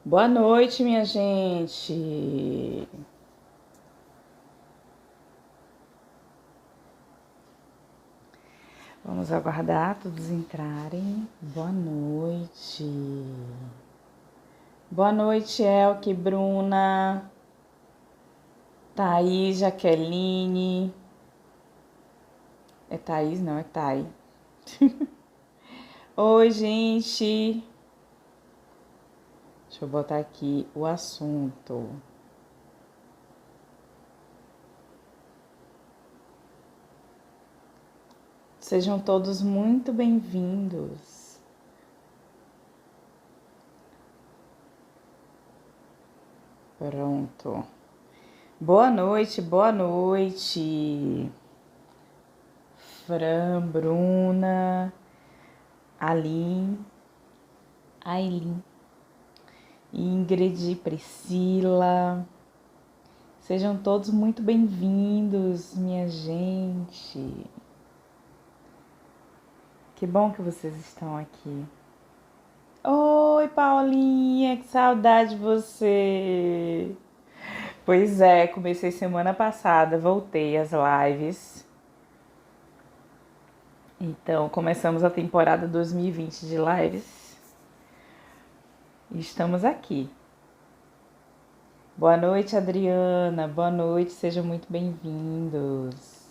Boa noite, minha gente. Vamos aguardar todos entrarem. Boa noite. Boa noite, Elke, Bruna, Thaís, Jaqueline. É Thaís, não, é Thay. Oi, gente. Deixa eu botar aqui o assunto. Sejam todos muito bem-vindos. Pronto. Boa noite, boa noite. Fran, Bruna, Aline, Aileen, Ingrid, Priscila. Sejam todos muito bem-vindos, minha gente. Que bom que vocês estão aqui. Oi, Paulinha, que saudade de você. Pois é, comecei semana passada, voltei às lives. Então, começamos a temporada 2020 de lives. E estamos aqui. Boa noite, Adriana. Boa noite, sejam muito bem-vindos.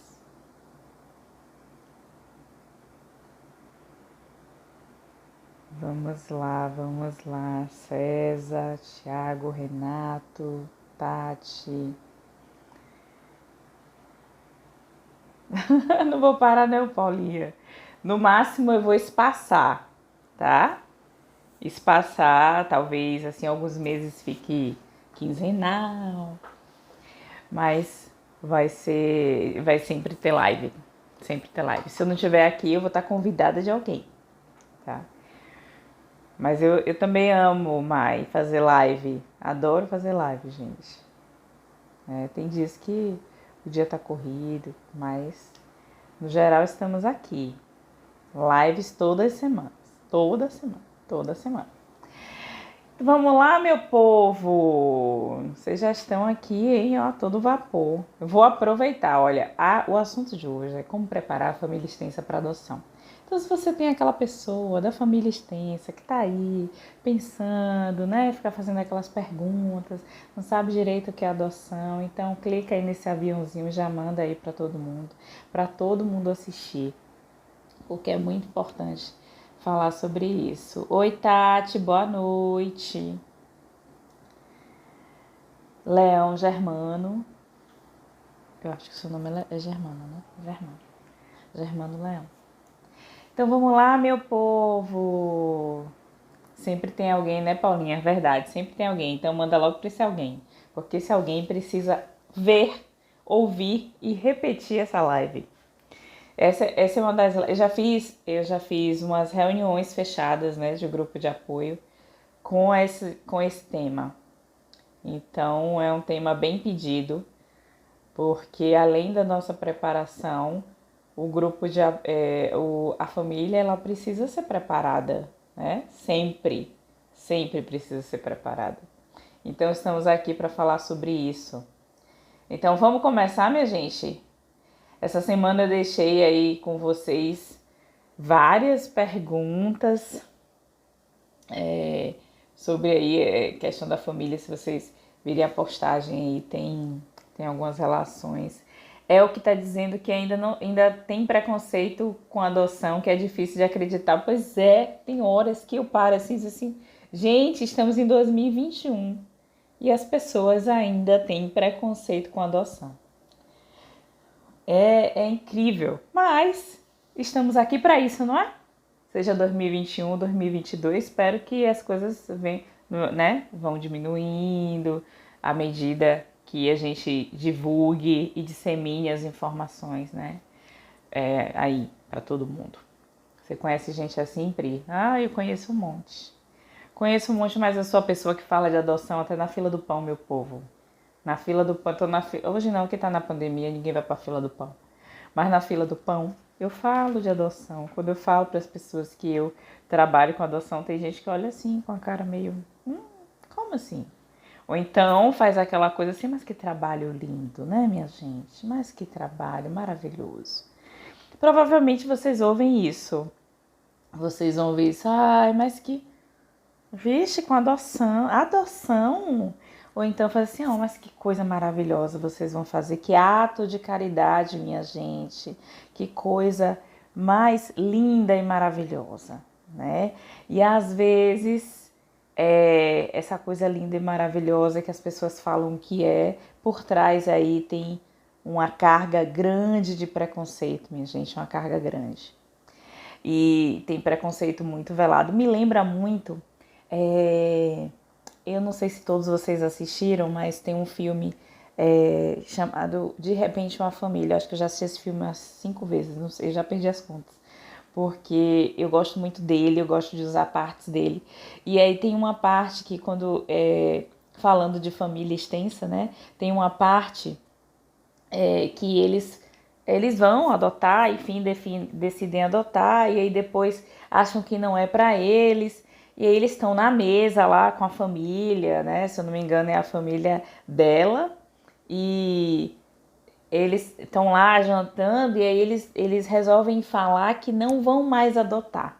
Vamos lá. César, Thiago, Renato, Tati. Não vou parar não, Paulinha. No máximo eu vou espaçar, tá? Espaçar, talvez assim alguns meses fique quinzenal, mas vai sempre ter live, sempre ter live. Se eu não estiver aqui, eu vou estar convidada de alguém, tá? Mas eu também amo, Mai, fazer live. Adoro fazer live, gente. Tem dias que o dia tá corrido, mas no geral estamos aqui. Lives todas as semanas. Toda semana. Vamos lá, meu povo! Vocês já estão aqui, hein? Ó, todo vapor. Eu vou aproveitar, olha, o assunto de hoje é como preparar a família extensa para adoção. Então, se você tem aquela pessoa da família extensa que tá aí pensando, né? Ficar fazendo aquelas perguntas, não sabe direito o que é adoção, então clica aí nesse aviãozinho e já manda aí para todo mundo assistir, porque é muito importante falar sobre isso. Oi, Tati, boa noite. Leão Germano. Eu acho que seu nome é Germano, né? Germano Leão. Então vamos lá, meu povo. Sempre tem alguém, né, Paulinha? É verdade, sempre tem alguém. Então manda logo para esse alguém. Porque esse alguém precisa ver, ouvir e repetir essa live. Essa é uma das. Eu já fiz umas reuniões fechadas, né, de grupo de apoio com esse tema. Então é um tema bem pedido, porque além da nossa preparação, o grupo a família ela precisa ser preparada, né? Sempre precisa ser preparada. Então estamos aqui para falar sobre isso. Então vamos começar, minha gente? Essa semana eu deixei aí com vocês várias perguntas sobre aí questão da família. Se vocês virem a postagem aí, tem algumas relações. É o que está dizendo que ainda tem preconceito com adoção, que é difícil de acreditar. Pois é, tem horas que eu paro assim e digo assim, gente, estamos em 2021 e as pessoas ainda têm preconceito com adoção. É incrível, mas estamos aqui para isso, não é? Seja 2021, 2022, espero que as coisas vão diminuindo à medida que a gente divulgue e dissemine as informações, né? Aí, para todo mundo. Você conhece gente assim, Pri? Ah, eu conheço um monte. Conheço um monte, mas eu sou a pessoa que fala de adoção até na fila do pão, meu povo. Na fila do pão, hoje não, que tá na pandemia, ninguém vai pra fila do pão. Mas na fila do pão, eu falo de adoção. Quando eu falo para as pessoas que eu trabalho com adoção, tem gente que olha assim, com a cara meio... como assim? Ou então faz aquela coisa assim, mas que trabalho lindo, né, minha gente? Mas que trabalho maravilhoso. Provavelmente vocês ouvem isso. Vocês vão ouvir isso, ai, mas que... Vixe, com adoção. Adoção? Ou então faz assim, oh, mas que coisa maravilhosa vocês vão fazer. Que ato de caridade, minha gente. Que coisa mais linda e maravilhosa, né? E às vezes, essa coisa linda e maravilhosa que as pessoas falam que por trás aí tem uma carga grande de preconceito, minha gente, uma carga grande. E tem preconceito muito velado. Me lembra muito, eu não sei se todos vocês assistiram, mas tem um filme chamado De Repente Uma Família. Acho que eu já assisti esse filme umas 5 vezes, não sei, já perdi as contas. Porque eu gosto muito dele, eu gosto de usar partes dele. E aí tem uma parte que quando, falando de família extensa, né, tem uma parte que eles vão adotar, enfim, decidem adotar, e aí depois acham que não é para eles, e aí eles estão na mesa lá com a família, né? Se eu não me engano é a família dela, e eles estão lá jantando, e aí eles resolvem falar que não vão mais adotar.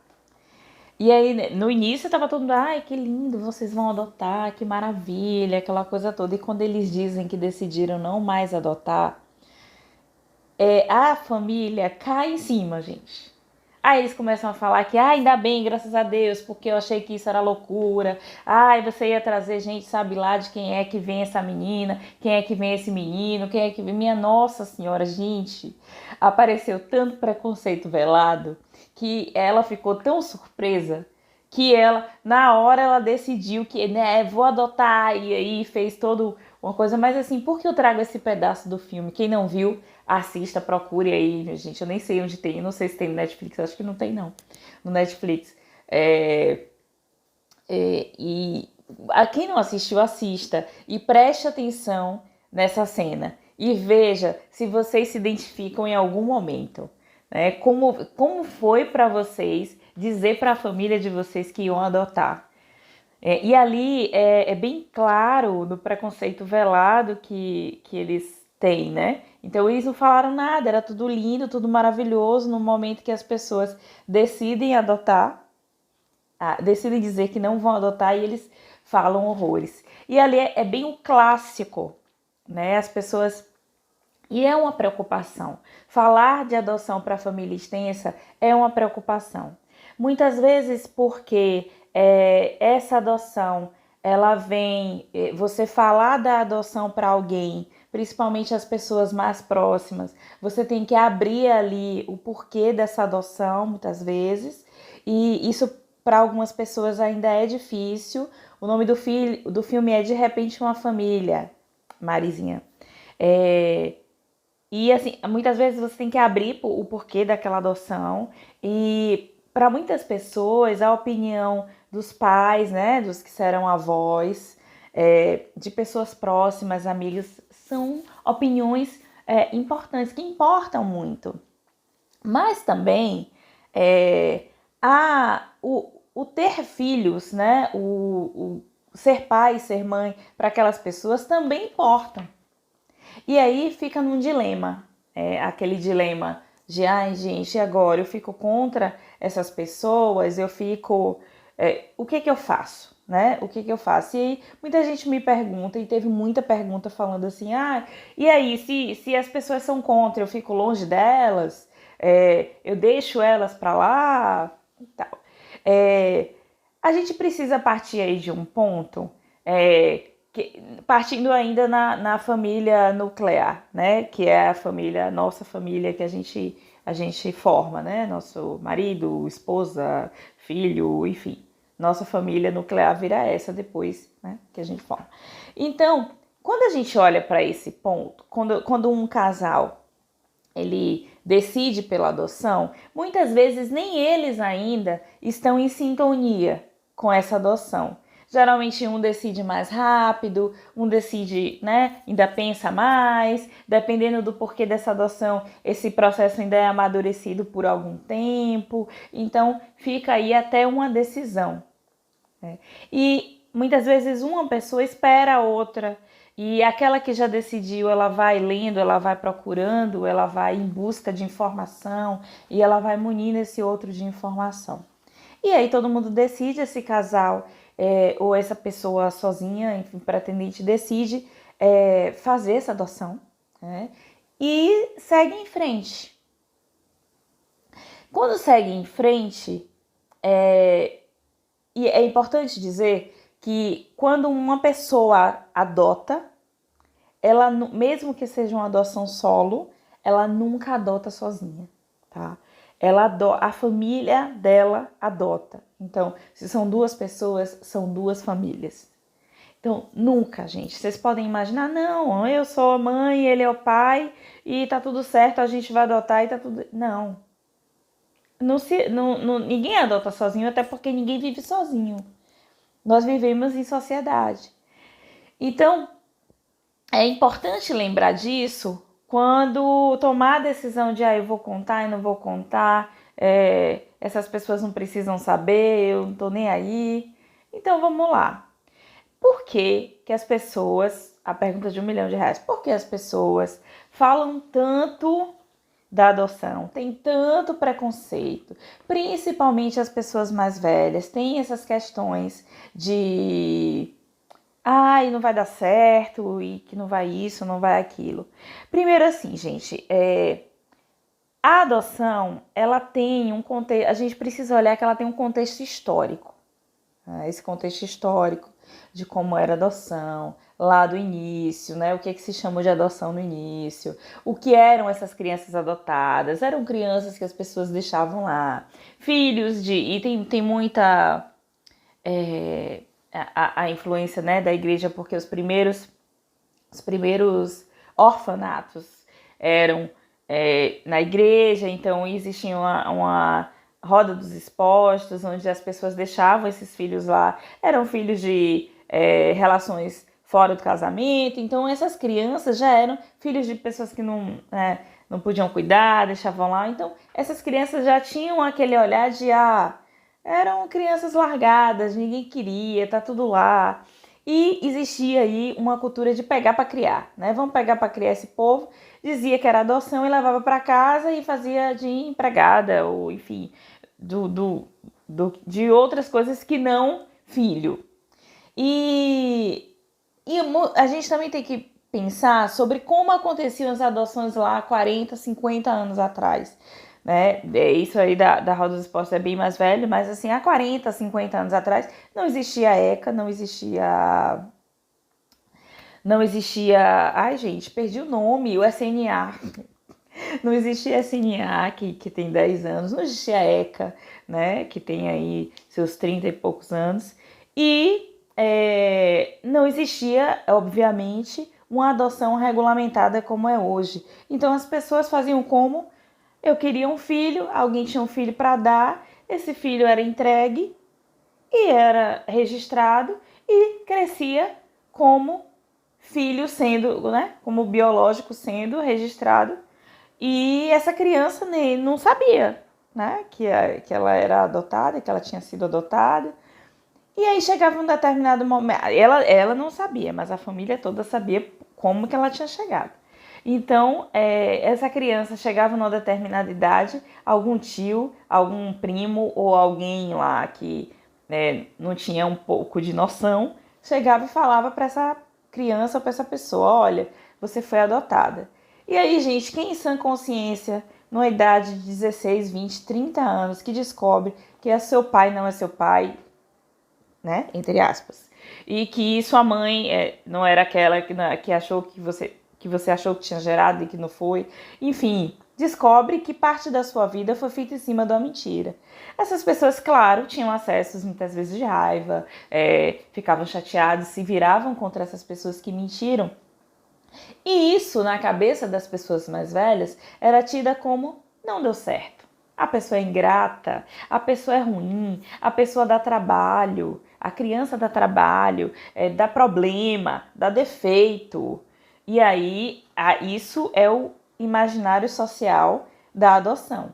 E aí, no início, tava todo mundo, ai, que lindo, vocês vão adotar, que maravilha, aquela coisa toda. E quando eles dizem que decidiram não mais adotar, a família cai em cima, gente. Aí eles começam a falar que, ainda bem, graças a Deus, porque eu achei que isso era loucura. Ai, você ia trazer gente, sabe lá, de quem é que vem essa menina, quem é que vem esse menino, quem é que vem... Minha Nossa Senhora, gente, apareceu tanto preconceito velado que ela ficou tão surpresa que ela, na hora, ela decidiu que, né, vou adotar, e aí fez todo uma coisa. Mas assim, por que eu trago esse pedaço do filme? Quem não viu, assista, procure aí, gente. Eu nem sei onde tem, não sei se tem no Netflix, acho que não tem não, no Netflix. E a quem não assistiu, assista e preste atenção nessa cena e veja se vocês se identificam em algum momento, né? Como foi para vocês dizer para a família de vocês que iam adotar. E ali é bem claro no preconceito velado que eles têm, né? Então eles não falaram nada, era tudo lindo, tudo maravilhoso no momento que as pessoas decidem adotar, decidem dizer que não vão adotar e eles falam horrores. E ali é bem o clássico, né? As pessoas... E é uma preocupação. Falar de adoção para a família extensa é uma preocupação. Muitas vezes porque essa adoção, ela vem... Você falar da adoção para alguém, principalmente as pessoas mais próximas, você tem que abrir ali o porquê dessa adoção, muitas vezes. E isso, para algumas pessoas, ainda é difícil. O nome do filme é De Repente Uma Família, Marizinha. E assim, muitas vezes você tem que abrir o porquê daquela adoção. E para muitas pessoas, a opinião dos pais, né, dos que serão avós, de pessoas próximas, amigos, são opiniões importantes, que importam muito. Mas também o ter filhos, né, o ser pai, ser mãe, para aquelas pessoas também importam. E aí fica num dilema, aquele dilema de, ai gente, agora eu fico contra essas pessoas, eu fico... o que eu faço, né? O que eu faço? E aí muita gente me pergunta, e teve muita pergunta falando assim, e aí, se as pessoas são contra, eu fico longe delas, eu deixo elas pra lá e tal. A gente precisa partir aí de um ponto... partindo ainda na família nuclear, né? Que é a família, nossa família que a gente forma, né? Nosso marido, esposa, filho, enfim. Nossa família nuclear vira essa depois, né? Que a gente forma. Então, quando a gente olha para esse ponto, quando um casal ele decide pela adoção, muitas vezes nem eles ainda estão em sintonia com essa adoção. Geralmente um decide mais rápido, um decide, né, ainda pensa mais, dependendo do porquê dessa adoção, esse processo ainda é amadurecido por algum tempo, então fica aí até uma decisão. E muitas vezes uma pessoa espera a outra, e aquela que já decidiu, ela vai lendo, ela vai procurando, ela vai em busca de informação, e ela vai munindo esse outro de informação. E aí todo mundo decide, esse casal ou essa pessoa sozinha, enfim, pretendente, decide fazer essa adoção, né? E segue em frente. Quando segue em frente, e é importante dizer que quando uma pessoa adota, ela, mesmo que seja uma adoção solo, ela nunca adota sozinha, tá? A família dela adota. Então, se são duas pessoas, são duas famílias. Então, nunca, gente. Vocês podem imaginar, não, eu sou a mãe, ele é o pai, e tá tudo certo, a gente vai adotar e tá tudo... Não. Ninguém adota sozinho, até porque ninguém vive sozinho. Nós vivemos em sociedade. Então, é importante lembrar disso quando tomar a decisão de eu vou contar e não vou contar, essas pessoas não precisam saber, eu não tô nem aí. Então, vamos lá. Por que as pessoas, a pergunta de R$1 milhão, por que as pessoas falam tanto da adoção, tem tanto preconceito, principalmente as pessoas mais velhas, tem essas questões de não vai dar certo, e que não vai isso, não vai aquilo. Primeiro assim, gente, a adoção, ela tem um contexto, a gente precisa olhar que ela tem um contexto histórico, né? Esse contexto histórico de como era a adoção, lá do início, né? O que se chamou de adoção no início, o que eram essas crianças adotadas, eram crianças que as pessoas deixavam lá, filhos de... E tem muita a influência, né, da igreja, porque os primeiros orfanatos eram na igreja, então existia uma roda dos expostos, onde as pessoas deixavam esses filhos lá, eram filhos de relações fora do casamento, então essas crianças já eram filhos de pessoas que não podiam cuidar, deixavam lá, então essas crianças já tinham aquele olhar de eram crianças largadas, ninguém queria, tá tudo lá. E existia aí uma cultura de pegar para criar, né? Vamos pegar para criar esse povo. Dizia que era adoção e levava para casa e fazia de empregada, ou enfim, de outras coisas que não filho. E a gente também tem que pensar sobre como aconteciam as adoções lá 40, 50 anos atrás. Né? Isso aí da Roda dos Esportes é bem mais velho, mas assim, há 40, 50 anos atrás não existia ECA, não existia... Ai, gente, perdi o nome, o SNA. Não existia SNA, que tem 10 anos, não existia ECA, né, que tem aí seus 30 e poucos anos, e não existia, obviamente, uma adoção regulamentada como é hoje. Então as pessoas faziam como? Eu queria um filho, alguém tinha um filho para dar, esse filho era entregue e era registrado e crescia como filho sendo, né, como biológico sendo registrado. E essa criança não sabia, né, que ela era adotada, que ela tinha sido adotada. E aí chegava um determinado momento, ela não sabia, mas a família toda sabia como que ela tinha chegado. Então, essa criança chegava numa determinada idade, algum tio, algum primo ou alguém lá que não tinha um pouco de noção, chegava e falava para essa criança ou para essa pessoa, olha, você foi adotada. E aí, gente, quem em sã consciência, numa idade de 16, 20, 30 anos, que descobre que seu pai não é seu pai, né, entre aspas, e que sua mãe não era aquela que achou que você achou que tinha gerado e que não foi, enfim, descobre que parte da sua vida foi feita em cima de uma mentira. Essas pessoas, claro, tinham acessos muitas vezes de raiva, ficavam chateadas, se viravam contra essas pessoas que mentiram. E isso, na cabeça das pessoas mais velhas, era tida como não deu certo. A pessoa é ingrata, a pessoa é ruim, a pessoa dá trabalho, a criança dá trabalho, dá problema, dá defeito. E aí, isso é o imaginário social da adoção.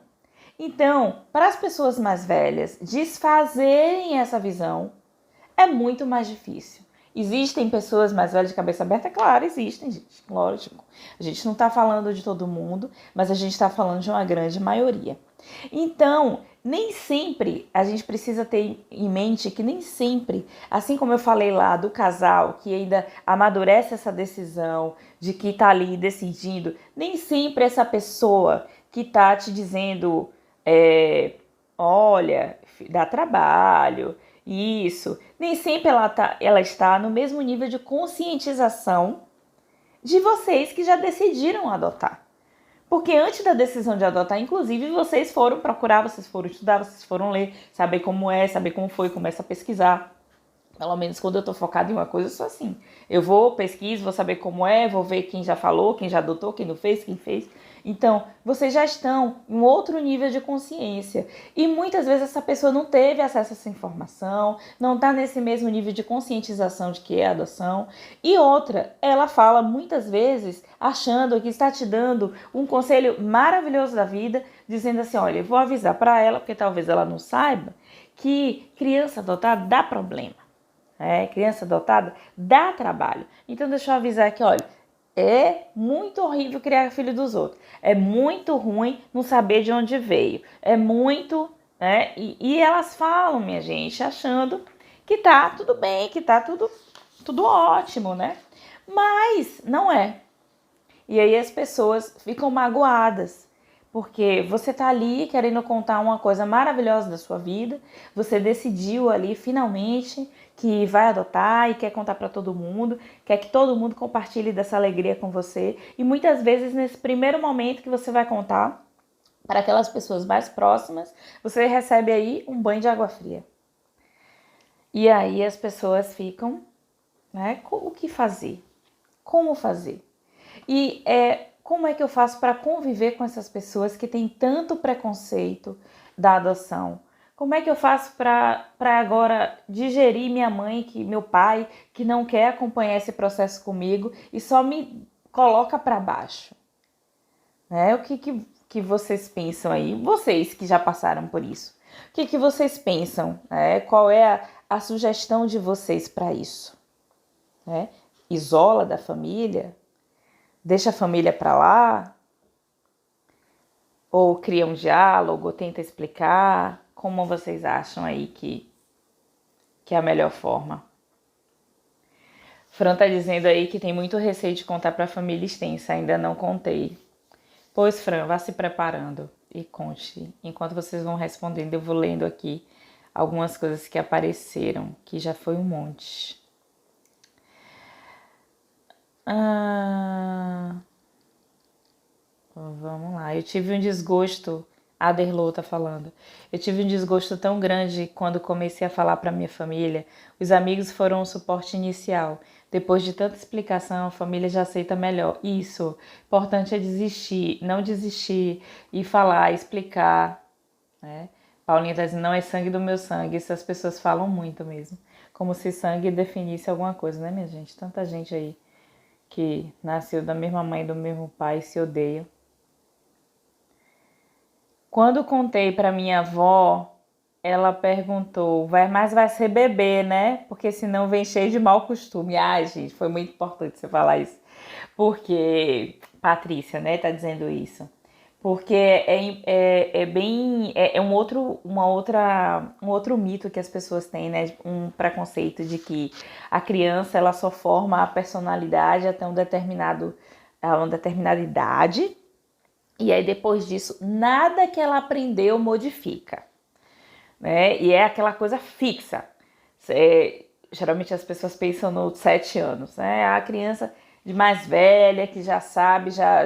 Então, para as pessoas mais velhas desfazerem essa visão, é muito mais difícil. Existem pessoas mais velhas de cabeça aberta? Claro, existem, gente, lógico. A gente não está falando de todo mundo, mas a gente está falando de uma grande maioria. Então, nem sempre a gente precisa ter em mente que nem sempre, assim como eu falei lá do casal que ainda amadurece essa decisão de que está ali decidindo, nem sempre essa pessoa que está te dizendo, olha, dá trabalho, isso, nem sempre ela está no mesmo nível de conscientização de vocês que já decidiram adotar. Porque antes da decisão de adotar, inclusive, vocês foram procurar, vocês foram estudar, vocês foram ler, saber como é, saber como foi, começa a pesquisar. Pelo menos quando eu tô focada em uma coisa, eu sou assim. Eu vou, pesquiso, vou saber como é, vou ver quem já falou, quem já adotou, quem não fez, quem fez. Então, vocês já estão em um outro nível de consciência. E muitas vezes essa pessoa não teve acesso a essa informação, não está nesse mesmo nível de conscientização de que é adoção. E outra, ela fala muitas vezes achando que está te dando um conselho maravilhoso da vida, dizendo assim, olha, eu vou avisar para ela, porque talvez ela não saiba, que criança adotada dá problema. Criança adotada dá trabalho. Então deixa eu avisar aqui, olha, é muito horrível criar filho dos outros. É muito ruim não saber de onde veio. É muito, né? E elas falam, minha gente, achando que tá tudo bem, que tá tudo ótimo, né? Mas não é. E aí as pessoas ficam magoadas. Porque você tá ali querendo contar uma coisa maravilhosa da sua vida, você decidiu ali finalmente que vai adotar e quer contar para todo mundo, quer que todo mundo compartilhe dessa alegria com você. E muitas vezes nesse primeiro momento que você vai contar para aquelas pessoas mais próximas, você recebe aí um banho de água fria. E aí as pessoas ficam, né, o que fazer? Como fazer? E como é que eu faço para conviver com essas pessoas que têm tanto preconceito da adoção? Como é que eu faço para agora digerir minha mãe, meu pai, que não quer acompanhar esse processo comigo e só me coloca para baixo? O que vocês pensam aí? Vocês que já passaram por isso. O que vocês pensam? Qual é a sugestão de vocês para isso? Isola da família? Deixa a família para lá? Ou cria um diálogo, ou tenta explicar? Como vocês acham aí que é a melhor forma? Fran tá dizendo aí que tem muito receio de contar para a família extensa, ainda não contei. Pois, Fran, vá se preparando e conte. Enquanto vocês vão respondendo, eu vou lendo aqui algumas coisas que apareceram, que já foi um monte. Vamos lá. Eu tive um desgosto, a Aderlô tá falando. Eu tive um desgosto tão grande quando comecei a falar para minha família. Os amigos foram o suporte inicial. Depois de tanta explicação, a família já aceita melhor. Isso. Importante é desistir, não desistir e falar, explicar. Paulinha tá dizendo, não é sangue do meu sangue. Isso as pessoas falam muito mesmo. Como se sangue definisse alguma coisa, né, minha gente? Tanta gente aí que nasceu da mesma mãe e do mesmo pai se odeia. Quando contei para minha avó, ela perguntou, mas vai ser bebê, né? Porque senão vem cheio de mau costume. Ai, gente, foi muito importante você falar isso. Porque, Patrícia, né, tá dizendo isso. Porque um outro mito que as pessoas têm, né? Um preconceito de que a criança ela só forma a personalidade até uma determinada idade. E aí depois disso, nada que ela aprendeu modifica. E é aquela coisa fixa. Geralmente as pessoas pensam nos 7 anos. A criança de mais velha, que já sabe, já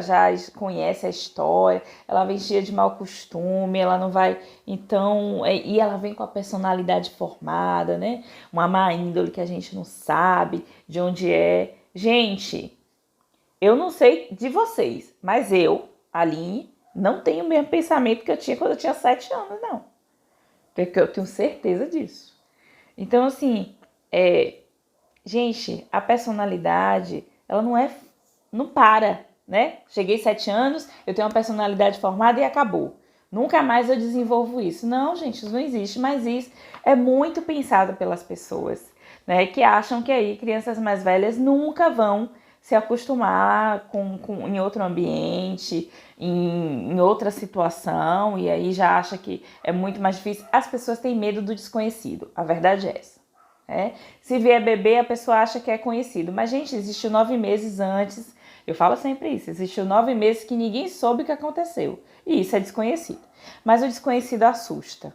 conhece a história, ela vem cheia de mau costume, ela não vai, então, e ela vem com a personalidade formada, né? Uma má índole que a gente não sabe de onde é. Gente, eu não sei de vocês, mas eu, Aline, não tenho o mesmo pensamento que eu tinha quando eu tinha 7 anos, não. Porque eu tenho certeza disso. Então, assim, gente, a personalidade, ela não para, né? Cheguei 7 anos, eu tenho uma personalidade formada e acabou. Nunca mais eu desenvolvo isso. Não, gente, isso não existe, mas isso é muito pensado pelas pessoas. né? Que acham que aí crianças mais velhas nunca vão se acostumar em outro ambiente, em outra situação, e aí já acha que é muito mais difícil. As pessoas têm medo do desconhecido, a verdade é essa. Se vier bebê, a pessoa acha que é conhecido, mas gente, existiu 9 meses antes, eu falo sempre isso, existiu 9 meses que ninguém soube o que aconteceu, e isso é desconhecido. Mas o desconhecido assusta,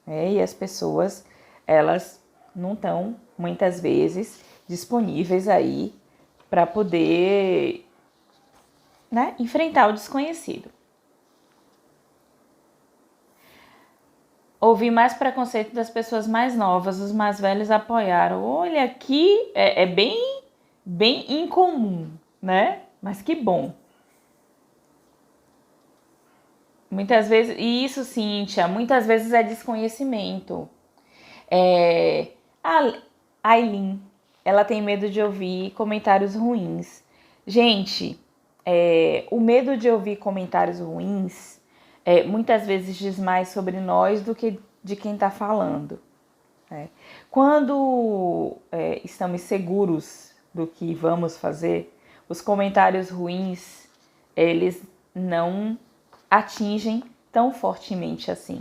e as pessoas, elas não estão, muitas vezes, disponíveis aí para poder, né, enfrentar o desconhecido. Ouvi mais preconceito das pessoas mais novas, os mais velhos apoiaram. Olha, aqui é bem incomum, né? Mas que bom. Muitas vezes, e isso, Cíntia, muitas vezes é desconhecimento. A Aileen, ela tem medo de ouvir comentários ruins. Gente, o medo de ouvir comentários ruins muitas vezes diz mais sobre nós do que de quem está falando. Quando estamos seguros do que vamos fazer, os comentários ruins, eles não atingem tão fortemente assim.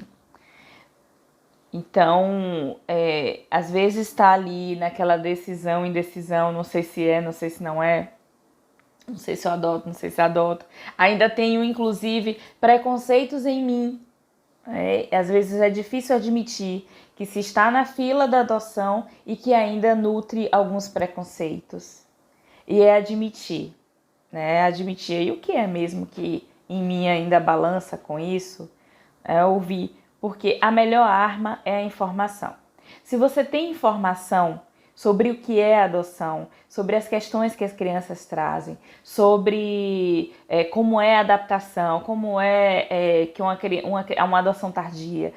Então, às vezes está ali naquela decisão, indecisão, não sei se é, não sei se não é, não sei se eu adoto, não sei se adoto. Ainda tenho, inclusive, preconceitos em mim. Às vezes é difícil admitir que se está na fila da adoção e que ainda nutre alguns preconceitos. E é admitir, né? Admitir. E o que é mesmo que em mim ainda balança com isso? É ouvir. Porque a melhor arma é a informação. Se você tem informação sobre o que é a adoção, sobre as questões que as crianças trazem, sobre como é a adaptação, como que uma adoção tardia,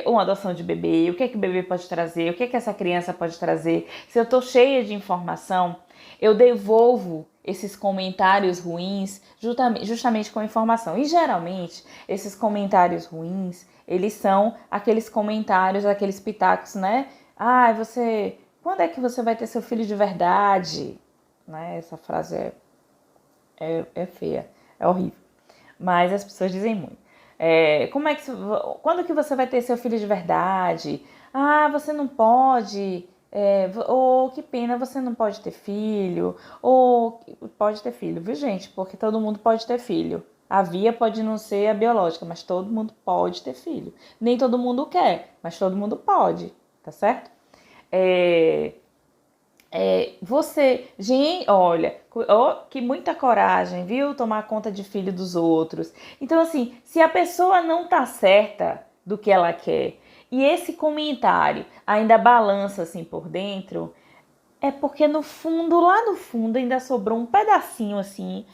uma adoção de bebê, o que é que o bebê pode trazer, o que é que essa criança pode trazer. Se eu estou cheia de informação, eu devolvo esses comentários ruins justamente com informação. E geralmente, esses comentários ruins, eles são aqueles comentários, aqueles pitacos, né? Quando é que você vai ter seu filho de verdade? Né? Essa frase é feia, é horrível. Mas as pessoas dizem muito. Quando que você vai ter seu filho de verdade? Você não pode. Que pena, você não pode ter filho. Ou pode ter filho, viu, gente? Porque todo mundo pode ter filho. A via pode não ser a biológica, mas todo mundo pode ter filho. Nem todo mundo quer, mas todo mundo pode, tá certo? Gente, olha, que muita coragem, viu? Tomar conta de filho dos outros. Então, assim, se a pessoa não tá certa do que ela quer e esse comentário ainda balança assim por dentro, é porque no fundo, lá no fundo, ainda sobrou um pedacinho assim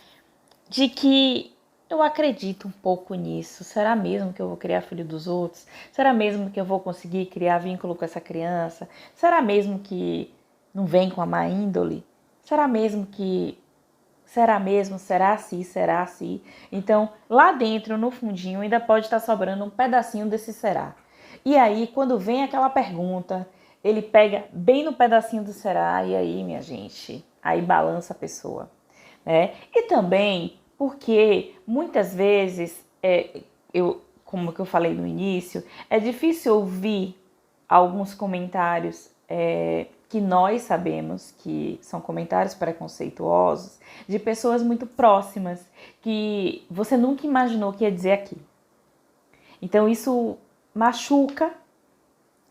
de que eu acredito um pouco nisso. Será mesmo que eu vou criar filho dos outros? Será mesmo que eu vou conseguir criar vínculo com essa criança? Será mesmo que não vem com a má índole? Será mesmo que... Será mesmo? Será assim? Será assim? Então, lá dentro, no fundinho, ainda pode estar sobrando um pedacinho desse será. E aí, quando vem aquela pergunta, ele pega bem no pedacinho do será, e aí, minha gente, aí balança a pessoa. E também porque muitas vezes, como que eu falei no início, é difícil ouvir alguns comentários que nós sabemos que são comentários preconceituosos de pessoas muito próximas que você nunca imaginou que ia dizer aquilo. Então isso machuca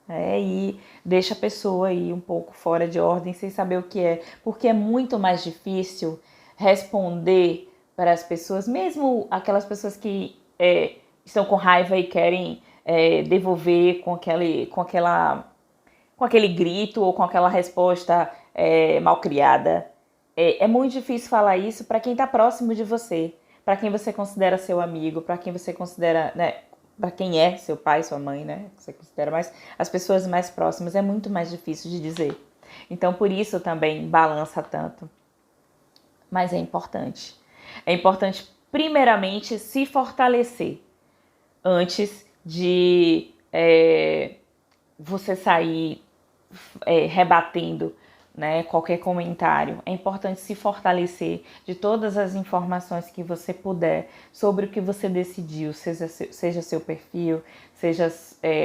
e deixa a pessoa aí um pouco fora de ordem sem saber o que é, porque é muito mais difícil responder para as pessoas, mesmo aquelas pessoas que estão com raiva e querem devolver com aquele grito ou com aquela resposta mal criada. É muito difícil falar isso para quem está próximo de você, para quem você considera seu amigo, para quem você considera, né, para quem é seu pai, sua mãe, né, você considera mais as pessoas mais próximas, é muito mais difícil de dizer. Então, por isso também balança tanto. Mas é importante. É importante, primeiramente, se fortalecer antes de você sair rebatendo, né, qualquer comentário. É importante se fortalecer de todas as informações que você puder sobre o que você decidiu, seja seu perfil, seja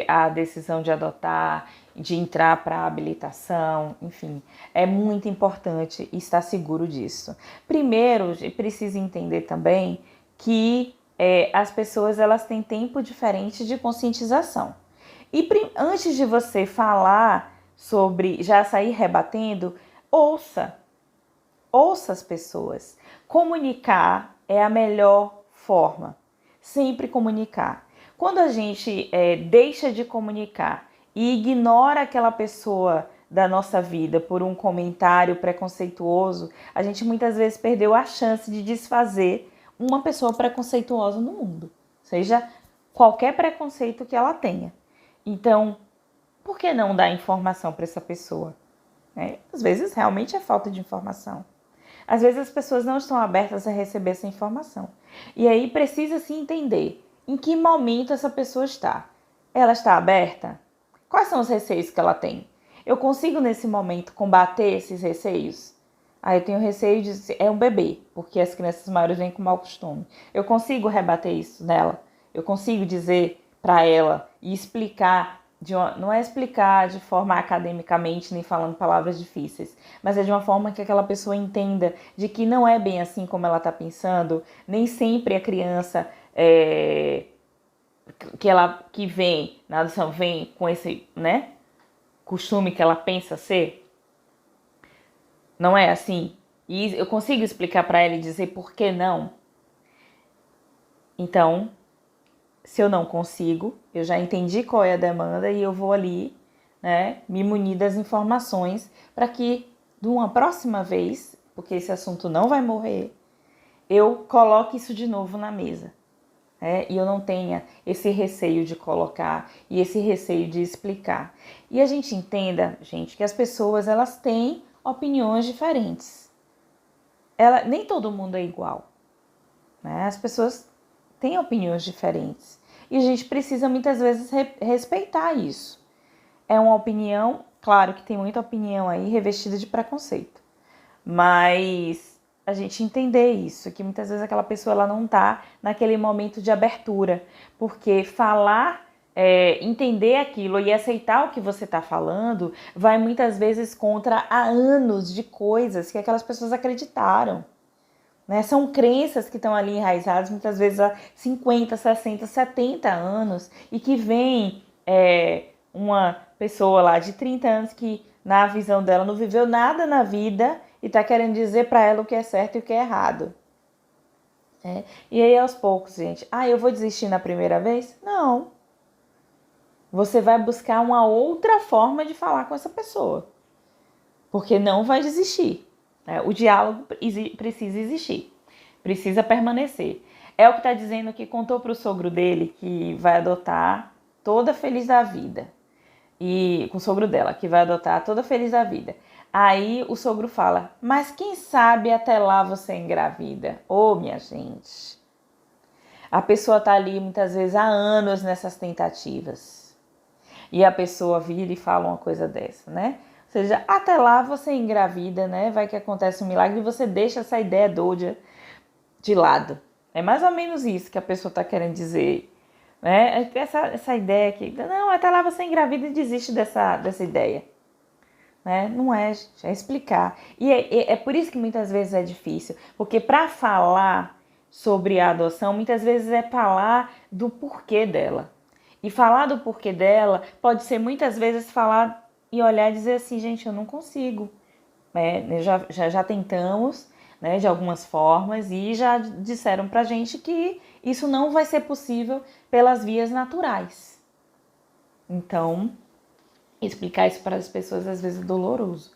a decisão de adotar, de entrar para a habilitação, enfim. É muito importante estar seguro disso. Primeiro, precisa entender também que as pessoas elas têm tempo diferente de conscientização. E antes de você falar sobre já sair rebatendo, ouça as pessoas. Comunicar é a melhor forma. Sempre comunicar. Quando a gente deixa de comunicar e ignora aquela pessoa da nossa vida por um comentário preconceituoso, a gente muitas vezes perdeu a chance de desfazer uma pessoa preconceituosa no mundo, seja qualquer preconceito que ela tenha. Então, por que não dar informação para essa pessoa? Às vezes realmente é falta de informação. Às vezes as pessoas não estão abertas a receber essa informação. E aí precisa se entender em que momento essa pessoa está. Ela está aberta? Quais são os receios que ela tem? Eu consigo nesse momento combater esses receios? Eu tenho receio de é um bebê, porque as crianças maiores vêm com mau costume. Eu consigo rebater isso nela? Eu consigo dizer para ela e explicar, não é explicar de forma academicamente nem falando palavras difíceis, mas é de uma forma que aquela pessoa entenda de que não é bem assim como ela está pensando. Nem sempre a criança que vem na adoção vem com esse, né, costume que ela pensa ser. Não é assim. E eu consigo explicar para ela e dizer por que não. Então, se eu não consigo, eu já entendi qual é a demanda e eu vou ali, né, me munir das informações para que, de uma próxima vez, porque esse assunto não vai morrer, eu coloque isso de novo na mesa. E eu não tenha esse receio de colocar e esse receio de explicar. E a gente entenda, gente, que as pessoas elas têm opiniões diferentes. Nem todo mundo é igual. As pessoas têm opiniões diferentes. E a gente precisa muitas vezes respeitar isso. É uma opinião, claro que tem muita opinião aí revestida de preconceito. Mas a gente entender isso, que muitas vezes aquela pessoa ela não está naquele momento de abertura. Porque falar, entender aquilo e aceitar o que você está falando vai muitas vezes contra há anos de coisas que aquelas pessoas acreditaram. São crenças que estão ali enraizadas muitas vezes há 50, 60, 70 anos e que vem uma pessoa lá de 30 anos que na visão dela não viveu nada na vida e está querendo dizer para ela o que é certo e o que é errado. E aí aos poucos, gente, eu vou desistir na primeira vez? Não. Você vai buscar uma outra forma de falar com essa pessoa, porque não vai desistir. O diálogo precisa existir, precisa permanecer. É o que está dizendo que contou para o sogro dele que vai adotar toda feliz da vida. E com o sogro dela, que vai adotar toda feliz da vida. Aí o sogro fala, mas quem sabe até lá você engravida? Minha gente. A pessoa está ali muitas vezes há anos nessas tentativas. E a pessoa vira e fala uma coisa dessa, né? Ou seja, até lá você engravida, né? Vai que acontece um milagre e você deixa essa ideia doida de lado. É mais ou menos isso que a pessoa está querendo dizer. Essa ideia que, não, até lá você engravida e desiste dessa ideia. Não é, gente, é explicar. E é por isso que muitas vezes é difícil. Porque para falar sobre a adoção, muitas vezes é falar do porquê dela. E falar do porquê dela pode ser muitas vezes falar e olhar e dizer assim, gente, eu não consigo. Já tentamos, né, de algumas formas e já disseram pra gente que isso não vai ser possível pelas vias naturais. Então, explicar isso para as pessoas às vezes é doloroso.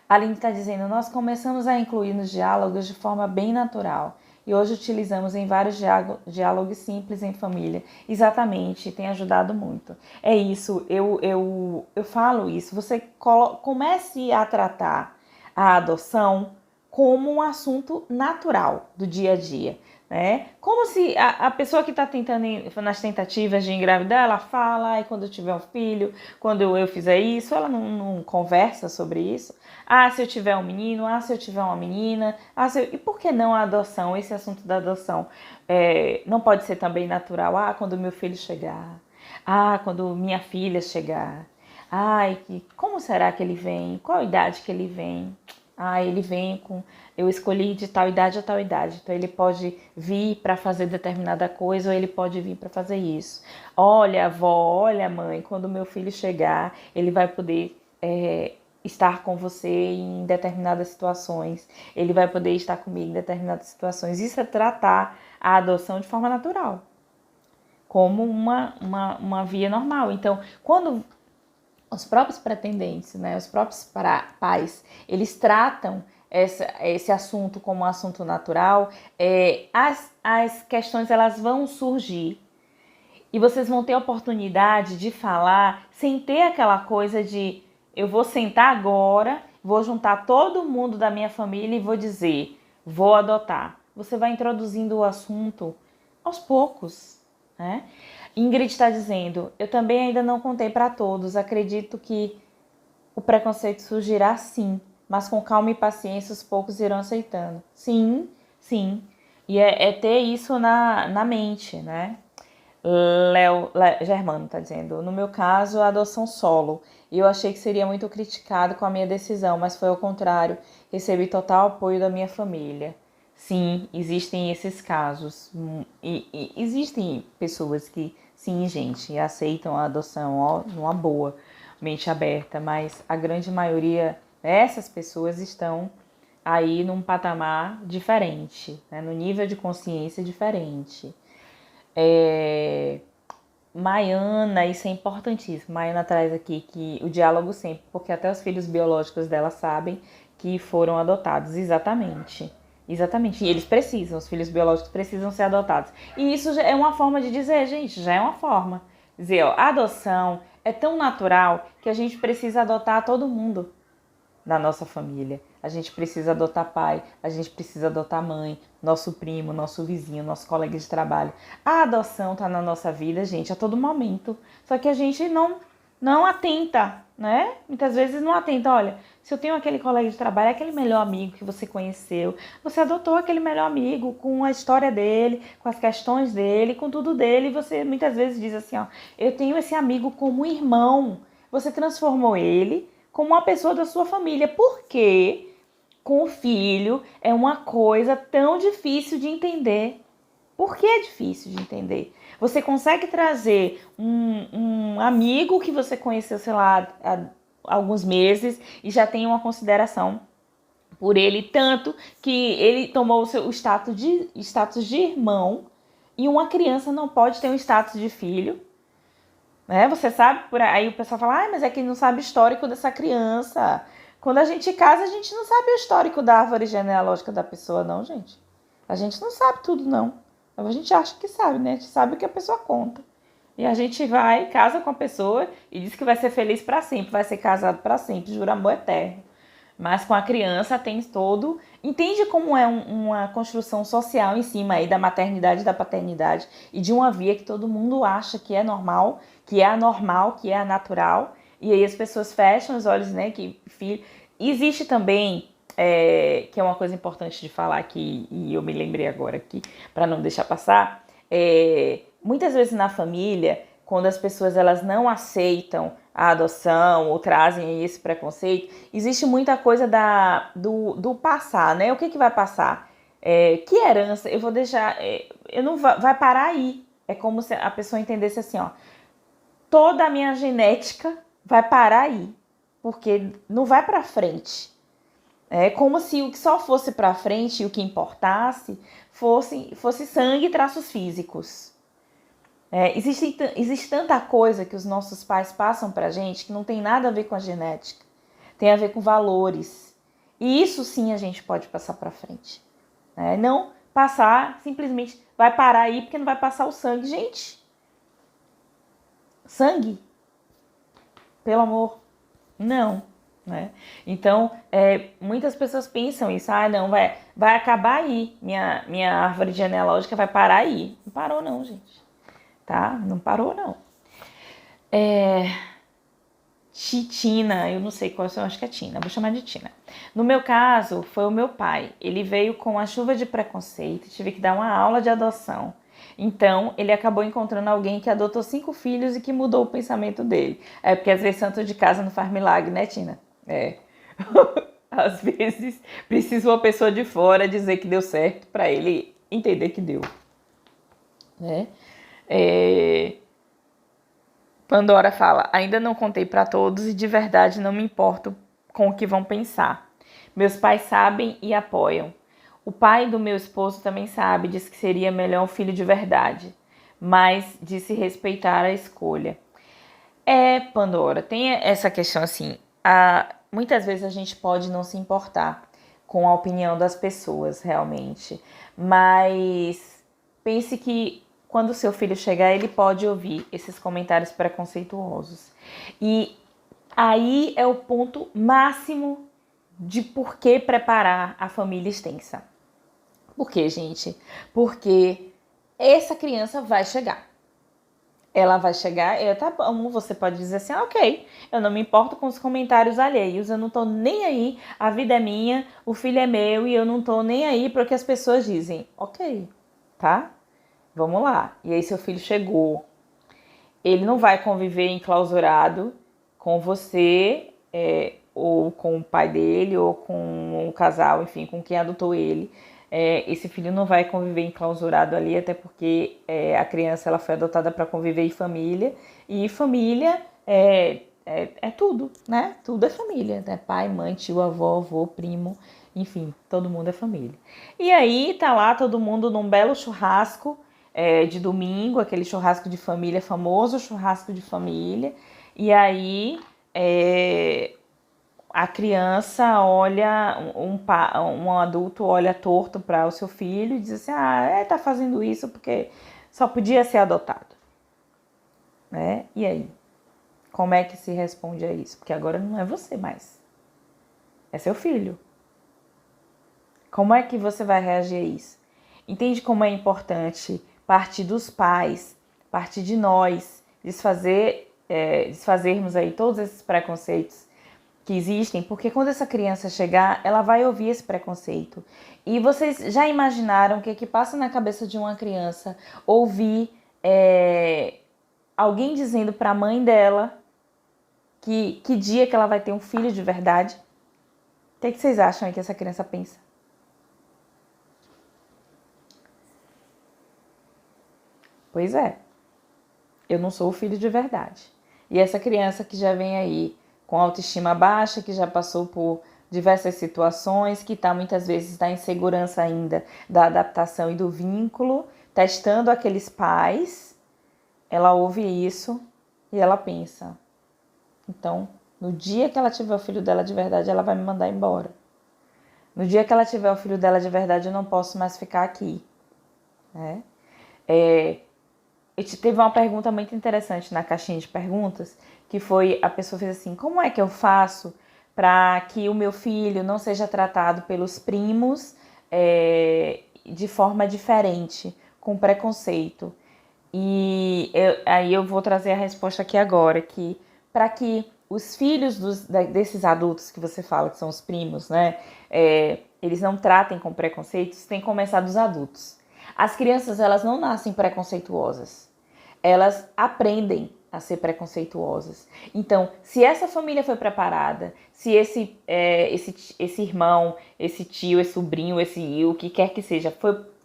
A Aline está dizendo, nós começamos a incluir nos diálogos de forma bem natural. E hoje utilizamos em vários diálogos simples em família. Exatamente, tem ajudado muito. É isso, eu falo isso. Você comece a tratar a adoção como um assunto natural do dia a dia. né? Como se a pessoa que está tentando, nas tentativas de engravidar, ela fala, quando eu tiver um filho, quando eu fizer isso, ela não conversa sobre isso. Ah, se eu tiver um menino, se eu tiver uma menina, e por que não a adoção? Esse assunto da adoção não pode ser também natural? Quando meu filho chegar, quando minha filha chegar, como será que ele vem? Qual a idade que ele vem? Ele vem com... Eu escolhi de tal idade a tal idade. Então, ele pode vir para fazer determinada coisa ou ele pode vir para fazer isso. Olha, avó, olha, mãe, quando meu filho chegar, ele vai poder estar com você em determinadas situações. Ele vai poder estar comigo em determinadas situações. Isso é tratar a adoção de forma natural, como uma via normal. Então, quando os próprios pretendentes, né, os próprios pais, eles tratam esse assunto como um assunto natural, as questões elas vão surgir e vocês vão ter a oportunidade de falar sem ter aquela coisa de eu vou sentar agora, vou juntar todo mundo da minha família e vou dizer, vou adotar. Você vai introduzindo o assunto aos poucos, né? Ingrid está dizendo, eu também ainda não contei para todos, acredito que o preconceito surgirá sim, mas com calma e paciência os poucos irão aceitando. Sim, sim. E é ter isso na mente, né? Germano está dizendo, no meu caso, a adoção solo. E eu achei que seria muito criticado com a minha decisão, mas foi ao contrário. Recebi total apoio da minha família. Sim, existem esses casos. E existem pessoas que, sim, gente, aceitam a adoção numa boa, mente aberta, mas a grande maioria dessas pessoas estão aí num patamar diferente, né? No nível de consciência diferente. Maiana, isso é importantíssimo. Maiana traz aqui que o diálogo sempre, porque até os filhos biológicos dela sabem que foram adotados. Exatamente. Exatamente. E eles precisam, os filhos biológicos precisam ser adotados. E isso já é uma forma de dizer, gente, já é uma forma. Dizer, a adoção é tão natural que a gente precisa adotar todo mundo da nossa família. A gente precisa adotar pai, a gente precisa adotar mãe, nosso primo, nosso vizinho, nosso colega de trabalho. A adoção tá na nossa vida, gente, a todo momento. Só que a gente não atenta, né? Muitas vezes não atenta. Olha, se eu tenho aquele colega de trabalho, é aquele melhor amigo que você conheceu, você adotou aquele melhor amigo com a história dele, com as questões dele, com tudo dele, e você muitas vezes diz assim, eu tenho esse amigo como irmão. Você transformou ele como uma pessoa da sua família. Por quê? Com o filho é uma coisa tão difícil de entender. Por que é difícil de entender? Você consegue trazer um amigo que você conheceu, sei lá, há alguns meses e já tem uma consideração por ele, tanto que ele tomou o seu status de irmão, e uma criança não pode ter um status de filho. Né? Você sabe, aí o pessoal fala, mas é que não sabe o histórico dessa criança. Quando a gente casa, a gente não sabe o histórico da árvore genealógica da pessoa, não, gente. A gente não sabe tudo, não. A gente acha que sabe, né? A gente sabe o que a pessoa conta. E a gente vai, casa com a pessoa e diz que vai ser feliz para sempre, vai ser casado para sempre, jura amor eterno. Mas com a criança tem todo... Entende como é uma construção social em cima aí da maternidade e da paternidade e de uma via que todo mundo acha que é normal, que é anormal, que é anatural. E aí as pessoas fecham os olhos, né? Que filho... Existe também, que é uma coisa importante de falar aqui, e eu me lembrei agora aqui, para não deixar passar, muitas vezes na família, quando as pessoas elas não aceitam a adoção ou trazem esse preconceito, existe muita coisa do passar, né? O que vai passar? Que herança? Eu vou deixar... eu não vai parar aí. É como se a pessoa entendesse assim, toda a minha genética vai parar aí, porque não vai para frente. É como se o que só fosse para frente e o que importasse fosse sangue e traços físicos. Existe tanta coisa que os nossos pais passam pra gente que não tem nada a ver com a genética. Tem a ver com valores. E isso sim a gente pode passar pra frente. Não passar, simplesmente vai parar aí porque não vai passar o sangue. Gente, sangue? Pelo amor, não. né? Então, muitas pessoas pensam isso, não, vai acabar aí, minha árvore genealógica vai parar aí. Não parou não, gente, tá? Não parou não. Tina, eu não sei qual, eu acho que é Tina, vou chamar de Tina. No meu caso, foi o meu pai. Ele veio com a chuva de preconceito, tive que dar uma aula de adoção. Então, ele acabou encontrando alguém que adotou 5 filhos e que mudou o pensamento dele. Porque às vezes santo de casa não faz milagre, né, Tina? Às vezes precisa uma pessoa de fora dizer que deu certo para ele entender que deu, né? Pandora fala, ainda não contei para todos e de verdade não me importo com o que vão pensar. Meus pais sabem e apoiam. O pai do meu esposo também sabe, diz que seria melhor um filho de verdade, mas disse respeitar a escolha. Pandora, tem essa questão assim, muitas vezes a gente pode não se importar com a opinião das pessoas, realmente, mas pense que quando o seu filho chegar, ele pode ouvir esses comentários preconceituosos. E aí é o ponto máximo de por que preparar a família extensa. Por quê, gente? Porque essa criança vai chegar. Ela vai chegar, tá bom, você pode dizer assim, ok, eu não me importo com os comentários alheios, eu não tô nem aí, a vida é minha, o filho é meu e eu não tô nem aí para o que as pessoas dizem. Ok, tá? Vamos lá. E aí seu filho chegou, ele não vai conviver enclausurado com você, ou com o pai dele, ou com o casal, enfim, com quem adotou ele. Esse filho não vai conviver enclausurado ali, até porque a criança ela foi adotada para conviver em família, e família é tudo, né? Tudo é família, né? Pai, mãe, tio, avó, avô, primo, enfim, todo mundo é família. E aí tá lá todo mundo num belo churrasco de domingo, aquele churrasco de família, famoso churrasco de família, e aí a criança olha, um adulto olha torto para o seu filho e diz assim, tá fazendo isso porque só podia ser adotado, né? E aí? Como é que se responde a isso? Porque agora não é você mais, é seu filho. Como é que você vai reagir a isso? Entende como é importante partir dos pais, partir de nós, desfazermos aí todos esses preconceitos que existem, porque quando essa criança chegar, ela vai ouvir esse preconceito. E vocês já imaginaram o que passa na cabeça de uma criança ouvir alguém dizendo para a mãe dela que dia que ela vai ter um filho de verdade? O que vocês acham aí que essa criança pensa? Pois é, eu não sou o filho de verdade. E essa criança que já vem aí com autoestima baixa, que já passou por diversas situações, que muitas vezes na insegurança ainda da adaptação e do vínculo, testando aqueles pais, ela ouve isso e ela pensa, então, no dia que ela tiver o filho dela de verdade, ela vai me mandar embora. No dia que ela tiver o filho dela de verdade, eu não posso mais ficar aqui, né? Teve uma pergunta muito interessante na caixinha de perguntas, que foi, a pessoa fez assim, como é que eu faço para que o meu filho não seja tratado pelos primos de forma diferente, com preconceito? E aí eu vou trazer a resposta aqui agora, que para que os filhos desses adultos que você fala, que são os primos, né, eles não tratem com preconceitos, tem que começar dos adultos. As crianças, elas não nascem preconceituosas. Elas aprendem a ser preconceituosas. Então, se essa família foi preparada, se esse irmão, esse tio, esse sobrinho, o que quer que seja,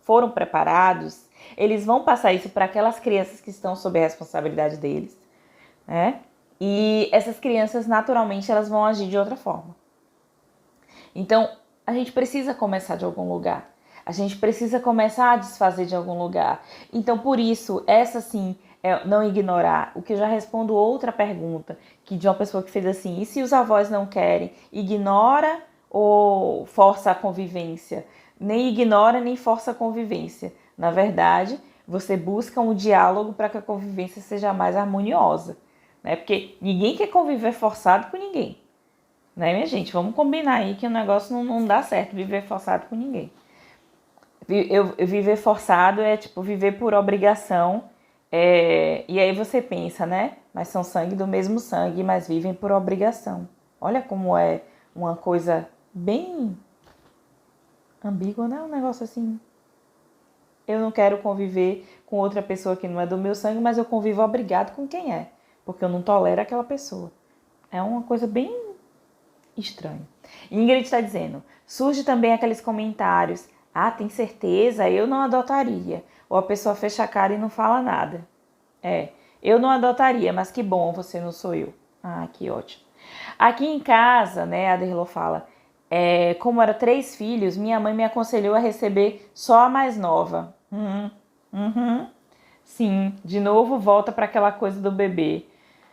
foram preparados, eles vão passar isso para aquelas crianças que estão sob a responsabilidade deles, né? E essas crianças, naturalmente, elas vão agir de outra forma. Então, a gente precisa começar de algum lugar. A gente precisa começar a desfazer de algum lugar. Então, por isso, essa sim, não ignorar. O que eu já respondo outra pergunta, que de uma pessoa que fez assim, e se os avós não querem, ignora ou força a convivência? Nem ignora, nem força a convivência. Na verdade, você busca um diálogo para que a convivência seja mais harmoniosa, né? Porque ninguém quer conviver forçado com ninguém, Né, minha gente? Vamos combinar aí que o negócio não dá certo viver forçado com ninguém. Eu viver forçado é tipo viver por obrigação. E aí você pensa, né? Mas são sangue do mesmo sangue, mas vivem por obrigação. Olha como é uma coisa bem ambígua, né? Um negócio assim. Eu não quero conviver com outra pessoa que não é do meu sangue, mas eu convivo obrigado com quem é. Porque eu não tolero aquela pessoa. É uma coisa bem estranha. Ingrid está dizendo, surge também aqueles comentários. Ah, tem certeza? Eu não adotaria. Ou a pessoa fecha a cara e não fala nada. Eu não adotaria, mas que bom, você não sou eu. Ah, que ótimo. Aqui em casa, né, a Derlô fala, como era 3 filhos, minha mãe me aconselhou a receber só a mais nova. Sim, de novo volta para aquela coisa do bebê.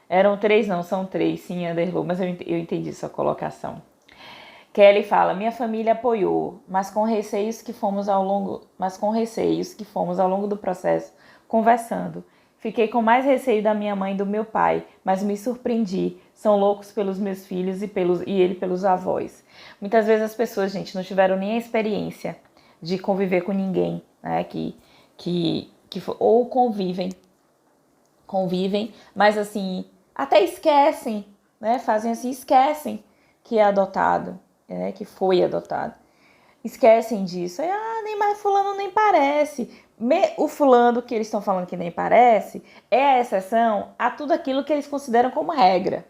Eram 3, não, são 3, sim, Anderlô, mas eu entendi sua colocação. Kelly fala, minha família apoiou, mas com receios que fomos ao longo do processo conversando. Fiquei com mais receio da minha mãe e do meu pai, mas me surpreendi. São loucos pelos meus filhos e ele pelos avós. Muitas vezes as pessoas, gente, não tiveram nem a experiência de conviver com ninguém, né? Ou convivem, mas assim, até esquecem, né? Fazem assim, esquecem que é adotado, né? Que foi adotado. Esquecem disso. Aí, nem mais fulano nem parece. O fulano que eles estão falando que nem parece é a exceção a tudo aquilo que eles consideram como regra.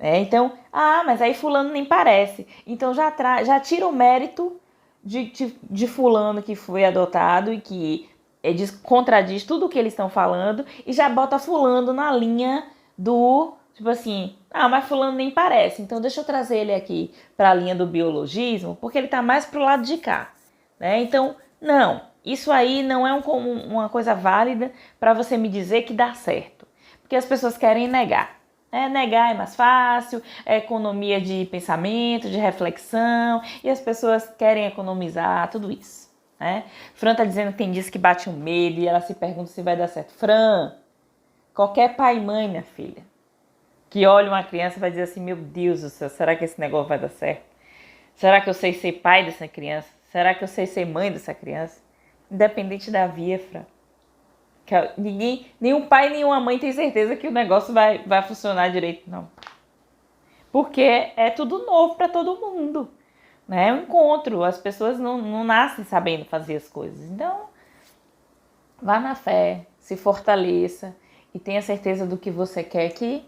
Então, mas aí fulano nem parece. Então já tira o mérito de fulano que foi adotado e que contradiz tudo o que eles estão falando e já bota fulano na linha do, tipo assim, mas fulano nem parece, então deixa eu trazer ele aqui para a linha do biologismo, porque ele tá mais pro lado de cá, né? Então, não, isso aí não é uma coisa válida para você me dizer que dá certo, porque as pessoas querem negar. Negar é mais fácil, é economia de pensamento, de reflexão, e as pessoas querem economizar, tudo isso. Né? Fran tá dizendo que tem dias que bate um medo e ela se pergunta se vai dar certo. Fran, qualquer pai e mãe, minha filha, que olha uma criança vai dizer assim, meu Deus do céu, será que esse negócio vai dar certo? Será que eu sei ser pai dessa criança? Será que eu sei ser mãe dessa criança? Independente da via, Fran. Nenhum pai, nenhuma mãe tem certeza que o negócio vai funcionar direito, não. Porque é tudo novo para todo mundo. Né? É um encontro, as pessoas não nascem sabendo fazer as coisas. Então, vá na fé, se fortaleça e tenha certeza do que você quer que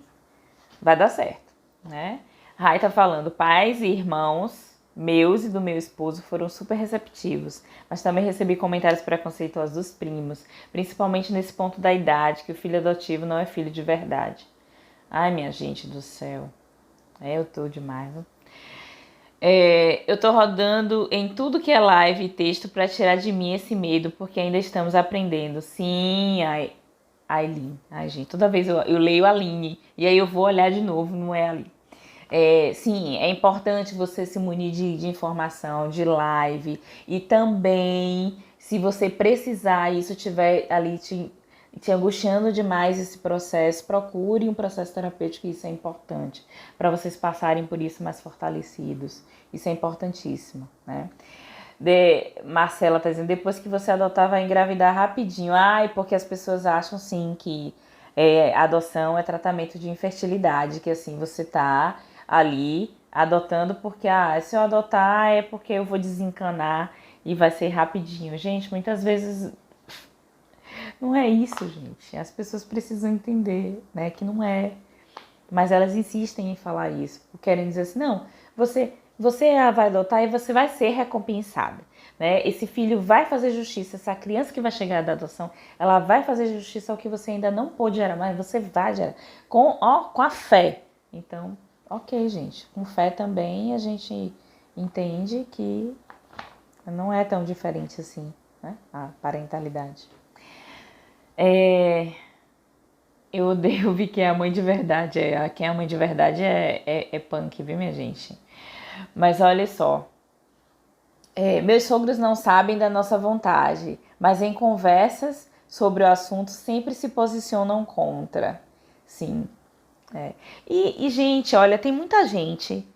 vai dar certo. Né? Rai tá falando, pais e irmãos meus e do meu esposo foram super receptivos, mas também recebi comentários preconceituosos dos primos, principalmente nesse ponto da idade, que o filho adotivo não é filho de verdade. Ai, minha gente do céu, eu tô demais, viu? Eu tô rodando em tudo que é live e texto para tirar de mim esse medo, porque ainda estamos aprendendo. Sim, Aileen. Ai, gente, toda vez eu leio a Aline, e aí eu vou olhar de novo, não é ali. Sim, é importante você se munir de informação, de live, e também, se você precisar e isso estiver ali te angustiando demais esse processo, procure um processo terapêutico, isso é importante, para vocês passarem por isso mais fortalecidos, isso é importantíssimo, né? Marcela tá dizendo, depois que você adotar vai engravidar rapidinho. Porque as pessoas acham sim que adoção é tratamento de infertilidade, que assim, você tá ali adotando porque, se eu adotar é porque eu vou desencanar e vai ser rapidinho. Gente, muitas vezes não é isso, gente. As pessoas precisam entender, né, que não é. Mas elas insistem em falar isso, querem dizer assim, não, você vai adotar e você vai ser recompensada, né? Esse filho vai fazer justiça, essa criança que vai chegar da adoção, ela vai fazer justiça ao que você ainda não pôde gerar, mas você vai gerar com a fé. Então, ok, gente, com fé também a gente entende que não é tão diferente assim, né? A parentalidade. Eu vi que é a mãe de verdade. Quem é a mãe de verdade é punk, viu, minha gente? Mas olha só. Meus sogros não sabem da nossa vontade, mas em conversas sobre o assunto sempre se posicionam contra. Sim. É. Gente, olha, tem muita gente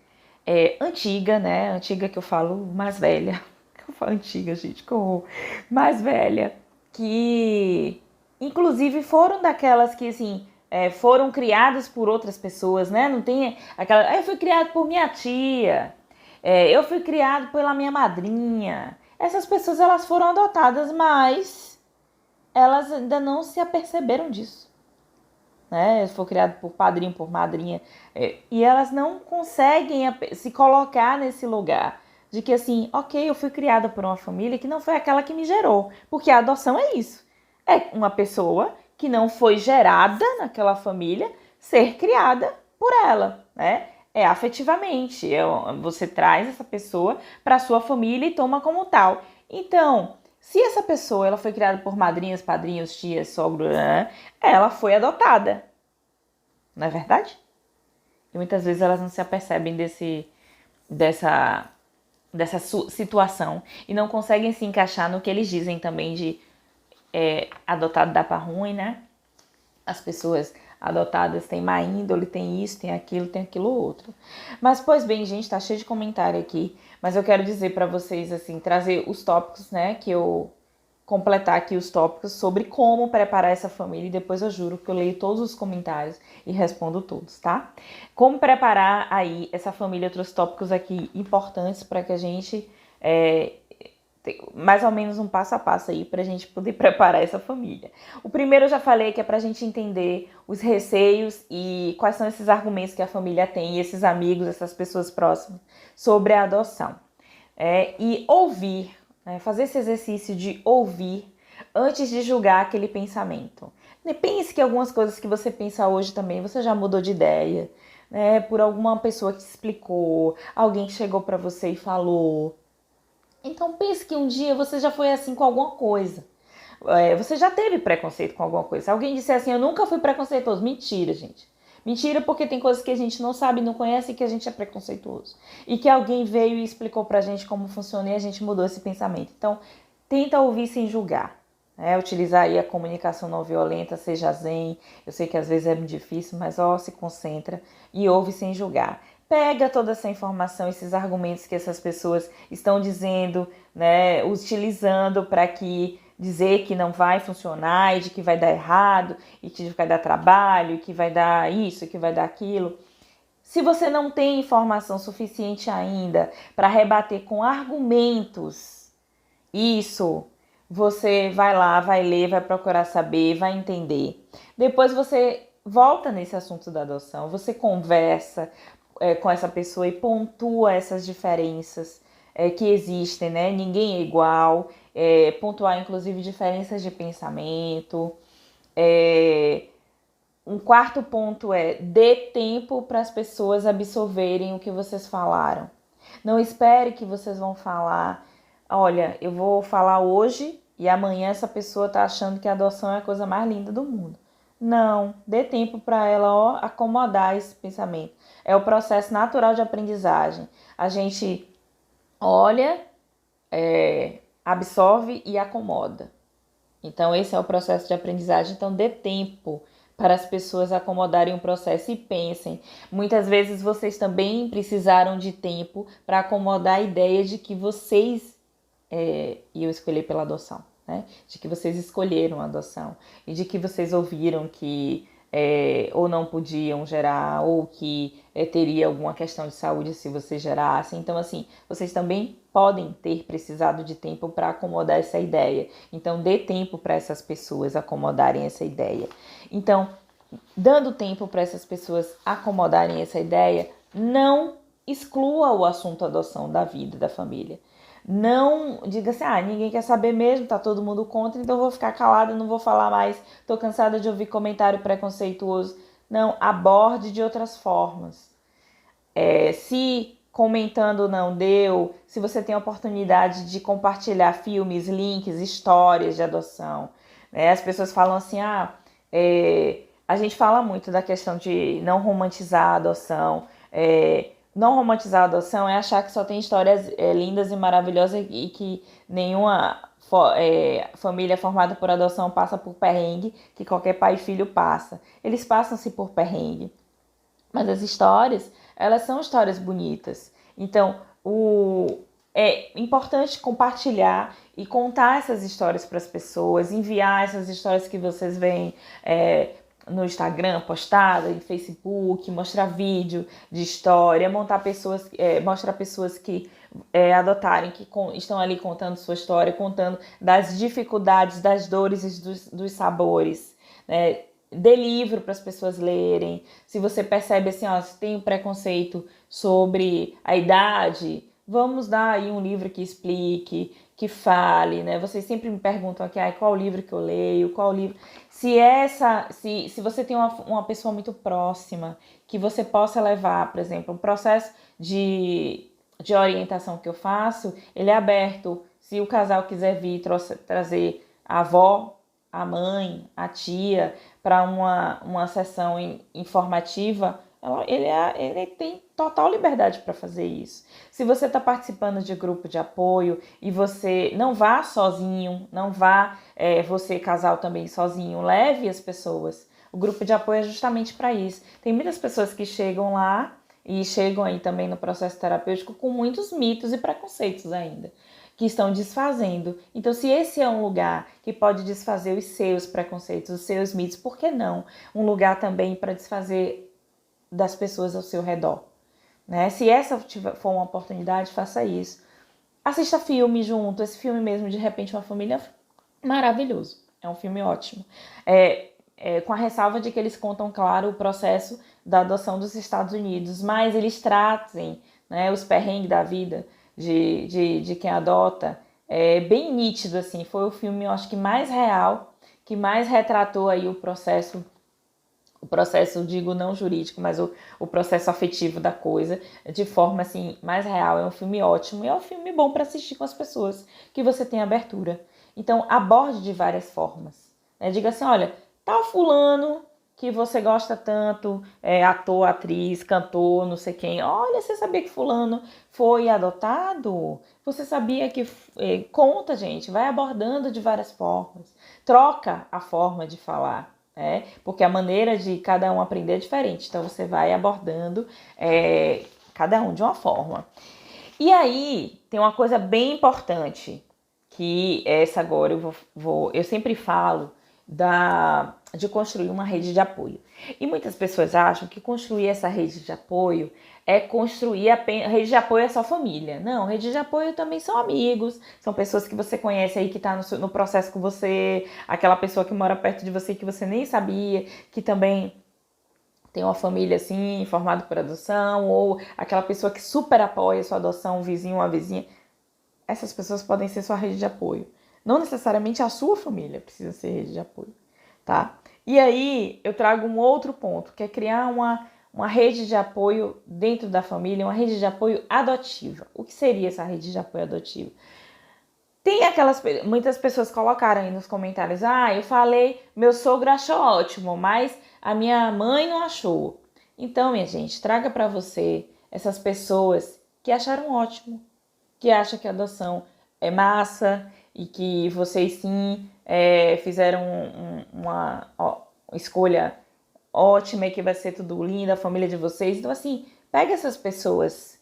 antiga, né? Antiga que eu falo, mais velha. Eu falo antiga, gente, que horror. Mais velha. Que, inclusive, foram daquelas que, assim, foram criadas por outras pessoas, né? Não tem aquela... Eu fui criado por minha tia. Eu fui criado pela minha madrinha. Essas pessoas, elas foram adotadas, mas elas ainda não se aperceberam disso, né? Foi criado por padrinho, por madrinha, e elas não conseguem se colocar nesse lugar de que assim, ok, eu fui criada por uma família que não foi aquela que me gerou, porque a adoção é isso, é uma pessoa que não foi gerada naquela família ser criada por ela, né? É afetivamente, você traz essa pessoa para sua família e toma como tal. Então, se essa pessoa ela foi criada por madrinhas, padrinhos, tias, sogro, ela foi adotada, não é verdade? E muitas vezes elas não se apercebem dessa situação e não conseguem se encaixar no que eles dizem também de adotado dá pra ruim, né? As pessoas adotadas têm má índole, tem isso, tem aquilo outro. Mas, pois bem, gente, tá cheio de comentário aqui, mas eu quero dizer pra vocês, assim, trazer os tópicos, né, que eu completar aqui os tópicos sobre como preparar essa família e depois eu juro que eu leio todos os comentários e respondo todos, tá? Como preparar aí essa família, outros tópicos aqui importantes para que a gente mais ou menos um passo a passo aí pra gente poder preparar essa família. O primeiro eu já falei que é pra gente entender os receios e quais são esses argumentos que a família tem, esses amigos, essas pessoas próximas sobre a adoção. E ouvir, né? Fazer esse exercício de ouvir antes de julgar aquele pensamento. Pense que algumas coisas que você pensa hoje também, você já mudou de ideia, né? Por alguma pessoa que te explicou, alguém que chegou para você e falou. Então pense que um dia você já foi assim com alguma coisa. Você já teve preconceito com alguma coisa. Se alguém disser assim, eu nunca fui preconceituoso. Mentira, gente. Mentira, porque tem coisas que a gente não sabe, não conhece e que a gente é preconceituoso. E que alguém veio e explicou pra gente como funciona e a gente mudou esse pensamento. Então, tenta ouvir sem julgar. Utilizar aí a comunicação não violenta, seja zen. Eu sei que às vezes é muito difícil, mas se concentra e ouve sem julgar. Pega toda essa informação, esses argumentos que essas pessoas estão dizendo, né, utilizando para que dizer que não vai funcionar e de que vai dar errado e que vai dar trabalho, que vai dar isso, que vai dar aquilo. Se você não tem informação suficiente ainda para rebater com argumentos isso, você vai lá, vai ler, vai procurar saber, vai entender. Depois você volta nesse assunto da adoção, você conversa com essa pessoa e pontua essas diferenças que existem, né? Ninguém é igual, pontuar inclusive diferenças de pensamento. Um quarto ponto é dê tempo para as pessoas absorverem o que vocês falaram. Não espere que vocês vão falar, olha, eu vou falar hoje e amanhã essa pessoa tá achando que a adoção é a coisa mais linda do mundo. Não, dê tempo para ela acomodar esse pensamento. É o processo natural de aprendizagem. A gente olha, absorve e acomoda. Então, esse é o processo de aprendizagem. Então, dê tempo para as pessoas acomodarem o processo e pensem. Muitas vezes vocês também precisaram de tempo para acomodar a ideia de que vocês iam escolher pela adoção, né? De que vocês escolheram a adoção e de que vocês ouviram que ou não podiam gerar ou que teria alguma questão de saúde se vocês gerassem. Então, assim, vocês também podem ter precisado de tempo para acomodar essa ideia. Então, dê tempo para essas pessoas acomodarem essa ideia. Então, dando tempo para essas pessoas acomodarem essa ideia, não exclua o assunto adoção da vida da família. Não diga assim, ninguém quer saber mesmo, tá todo mundo contra, então eu vou ficar calada, não vou falar mais, tô cansada de ouvir comentário preconceituoso. Não, aborde de outras formas. Se comentando não deu, se você tem a oportunidade de compartilhar filmes, links, histórias de adoção, né? As pessoas falam assim, a gente fala muito da questão de não romantizar a adoção. Não romantizar a adoção é achar que só tem histórias lindas e maravilhosas e que nenhuma família formada por adoção passa por perrengue, que qualquer pai e filho passa. Eles passam-se por perrengue. Mas as histórias, elas são histórias bonitas. Então, é importante compartilhar e contar essas histórias para as pessoas, enviar essas histórias que vocês veem no Instagram postada, em Facebook, mostrar vídeo de história, mostrar pessoas que adotarem, que estão ali contando sua história, contando das dificuldades, das dores e dos sabores, né? Dê livro para as pessoas lerem. Se você percebe assim, se tem um preconceito sobre a idade, vamos dar aí um livro que explique, que fale, né? Vocês sempre me perguntam aqui, qual livro que eu leio, qual livro. Se você tem uma pessoa muito próxima, que você possa levar, por exemplo, um processo de orientação que eu faço, ele é aberto. Se o casal quiser vir trazer a avó, a mãe, a tia, para uma sessão informativa, ele tem total liberdade para fazer isso. Se você está participando de grupo de apoio e você não vá sozinho, não vá você casal também sozinho, leve as pessoas. O grupo de apoio é justamente para isso. Tem muitas pessoas que chegam lá e chegam aí também no processo terapêutico com muitos mitos e preconceitos ainda, que estão desfazendo. Então, se esse é um lugar que pode desfazer os seus preconceitos, os seus mitos, por que não? Um lugar também para desfazer das pessoas ao seu redor, né? Se essa for uma oportunidade, faça isso. Assista filme junto, esse filme mesmo, De Repente Uma Família, maravilhoso. É um filme ótimo. Com a ressalva de que eles contam, claro, o processo da adoção dos Estados Unidos, mas eles trazem, né, os perrengues da vida de quem adota. É bem nítido, assim. Foi o filme, eu acho que mais real, que mais retratou aí o processo, digo, não jurídico, mas o processo afetivo da coisa, de forma, assim, mais real. É um filme ótimo e é um filme bom para assistir com as pessoas que você tem abertura. Então, aborde de várias formas, né? Diga assim, olha, tal fulano que você gosta tanto, ator, atriz, cantor, não sei quem. Olha, você sabia que fulano foi adotado? Você sabia que... conta, gente, vai abordando de várias formas. Troca a forma de falar, né? Porque a maneira de cada um aprender é diferente. Então, você vai abordando cada um de uma forma. E aí, tem uma coisa bem importante, que essa agora eu sempre falo, de construir uma rede de apoio. E muitas pessoas acham que construir essa rede de apoio é construir a rede de apoio é só família. Não, rede de apoio também são amigos, são pessoas que você conhece aí, que está no processo com você, aquela pessoa que mora perto de você que você nem sabia, que também tem uma família assim, formada por adoção, ou aquela pessoa que super apoia a sua adoção, um vizinho, uma vizinha. Essas pessoas podem ser sua rede de apoio. Não necessariamente a sua família precisa ser rede de apoio, tá? E aí eu trago um outro ponto, que é criar uma rede de apoio dentro da família, uma rede de apoio adotiva. O que seria essa rede de apoio adotiva? Tem muitas pessoas colocaram aí nos comentários, eu falei, meu sogro achou ótimo, mas a minha mãe não achou. Então, minha gente, traga para você essas pessoas que acharam ótimo, que acha que a adoção é massa e que vocês sim fizeram uma escolha ótima e que vai ser tudo lindo, a família de vocês. Então, assim, pega essas pessoas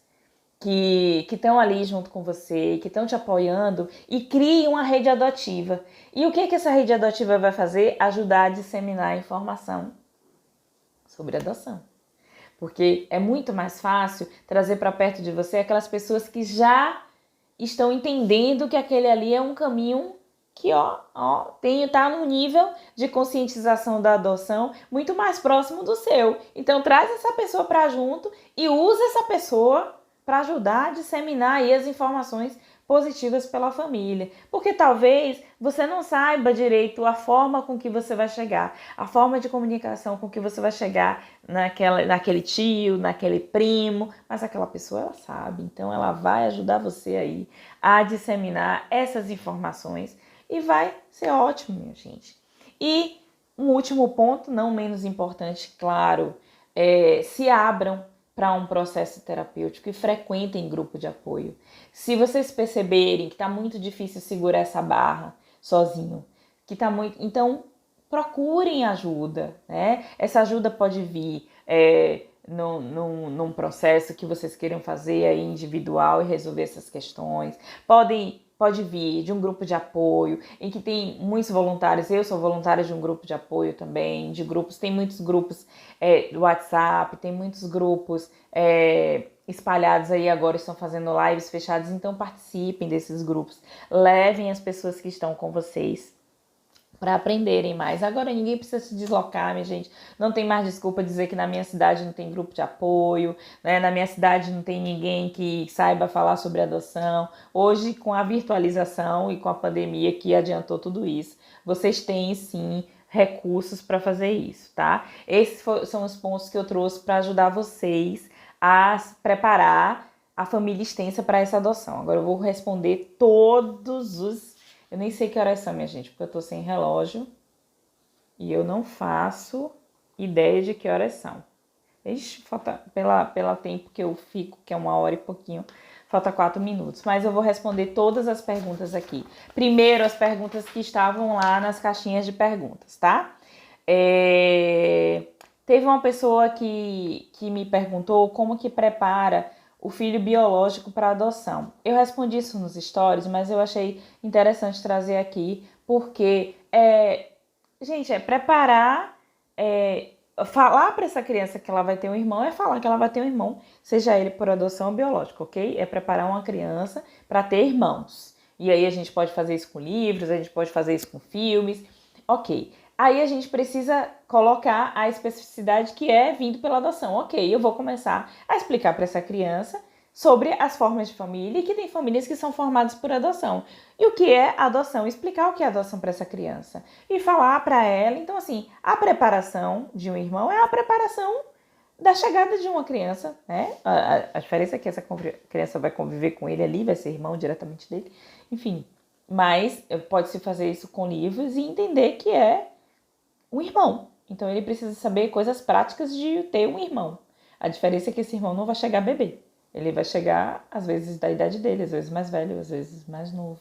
que estão ali junto com você, que estão te apoiando e crie uma rede adotiva. E o que essa rede adotiva vai fazer? Ajudar a disseminar a informação sobre adoção. Porque é muito mais fácil trazer para perto de você aquelas pessoas que já estão entendendo que aquele ali é um caminho que tá no nível de conscientização da adoção muito mais próximo do seu. Então traz essa pessoa para junto e usa essa pessoa para ajudar a disseminar aí as informações positivas pela família. Porque talvez você não saiba direito a forma com que você vai chegar, a forma de comunicação com que você vai chegar naquele tio, naquele primo, mas aquela pessoa ela sabe, então ela vai ajudar você aí a disseminar essas informações e vai ser ótimo, minha gente. E um último ponto, não menos importante, claro, se abram para um processo terapêutico e frequentem grupo de apoio. Se vocês perceberem que está muito difícil segurar essa barra sozinho, então procurem ajuda, né? Essa ajuda pode vir num processo que vocês queiram fazer aí individual e resolver essas questões. Pode vir de um grupo de apoio, em que tem muitos voluntários. Eu sou voluntária de um grupo de apoio também, tem muitos grupos do WhatsApp, tem muitos grupos espalhados aí agora, estão fazendo lives fechadas, então participem desses grupos. Levem as pessoas que estão com vocês para aprenderem mais. Agora ninguém precisa se deslocar, minha gente. Não tem mais desculpa dizer que na minha cidade não tem grupo de apoio, né? Na minha cidade não tem ninguém que saiba falar sobre adoção. Hoje, com a virtualização e com a pandemia que adiantou tudo isso, vocês têm sim recursos para fazer isso, tá? Esses são os pontos que eu trouxe para ajudar vocês a preparar a família extensa para essa adoção. Agora eu vou responder todos os... Eu nem sei que horas são, minha gente, porque eu tô sem relógio e eu não faço ideia de que horas são. Ixi, falta, pela tempo que eu fico, que é 1 hora e pouquinho, falta 4 minutos. Mas eu vou responder todas as perguntas aqui. Primeiro, as perguntas que estavam lá nas caixinhas de perguntas, tá? Teve uma pessoa que me perguntou como que prepara o filho biológico para adoção. Eu respondi isso nos stories, mas eu achei interessante trazer aqui, porque, gente, preparar, falar para essa criança que ela vai ter um irmão, é falar que ela vai ter um irmão, seja ele por adoção ou biológico, ok? É preparar uma criança para ter irmãos. E aí a gente pode fazer isso com livros, a gente pode fazer isso com filmes, ok. Aí a gente precisa colocar a especificidade que é vindo pela adoção. Ok, eu vou começar a explicar para essa criança sobre as formas de família e que tem famílias que são formadas por adoção. E o que é adoção? Explicar o que é adoção para essa criança. E falar para ela, então assim, a preparação de um irmão é a preparação da chegada de uma criança, né? A diferença é que essa criança vai conviver com ele ali, vai ser irmão diretamente dele, enfim. Mas pode-se fazer isso com livros e entender que é um irmão. Então ele precisa saber coisas práticas de ter um irmão. A diferença é que esse irmão não vai chegar bebê. Ele vai chegar, às vezes, da idade dele, às vezes mais velho, às vezes mais novo.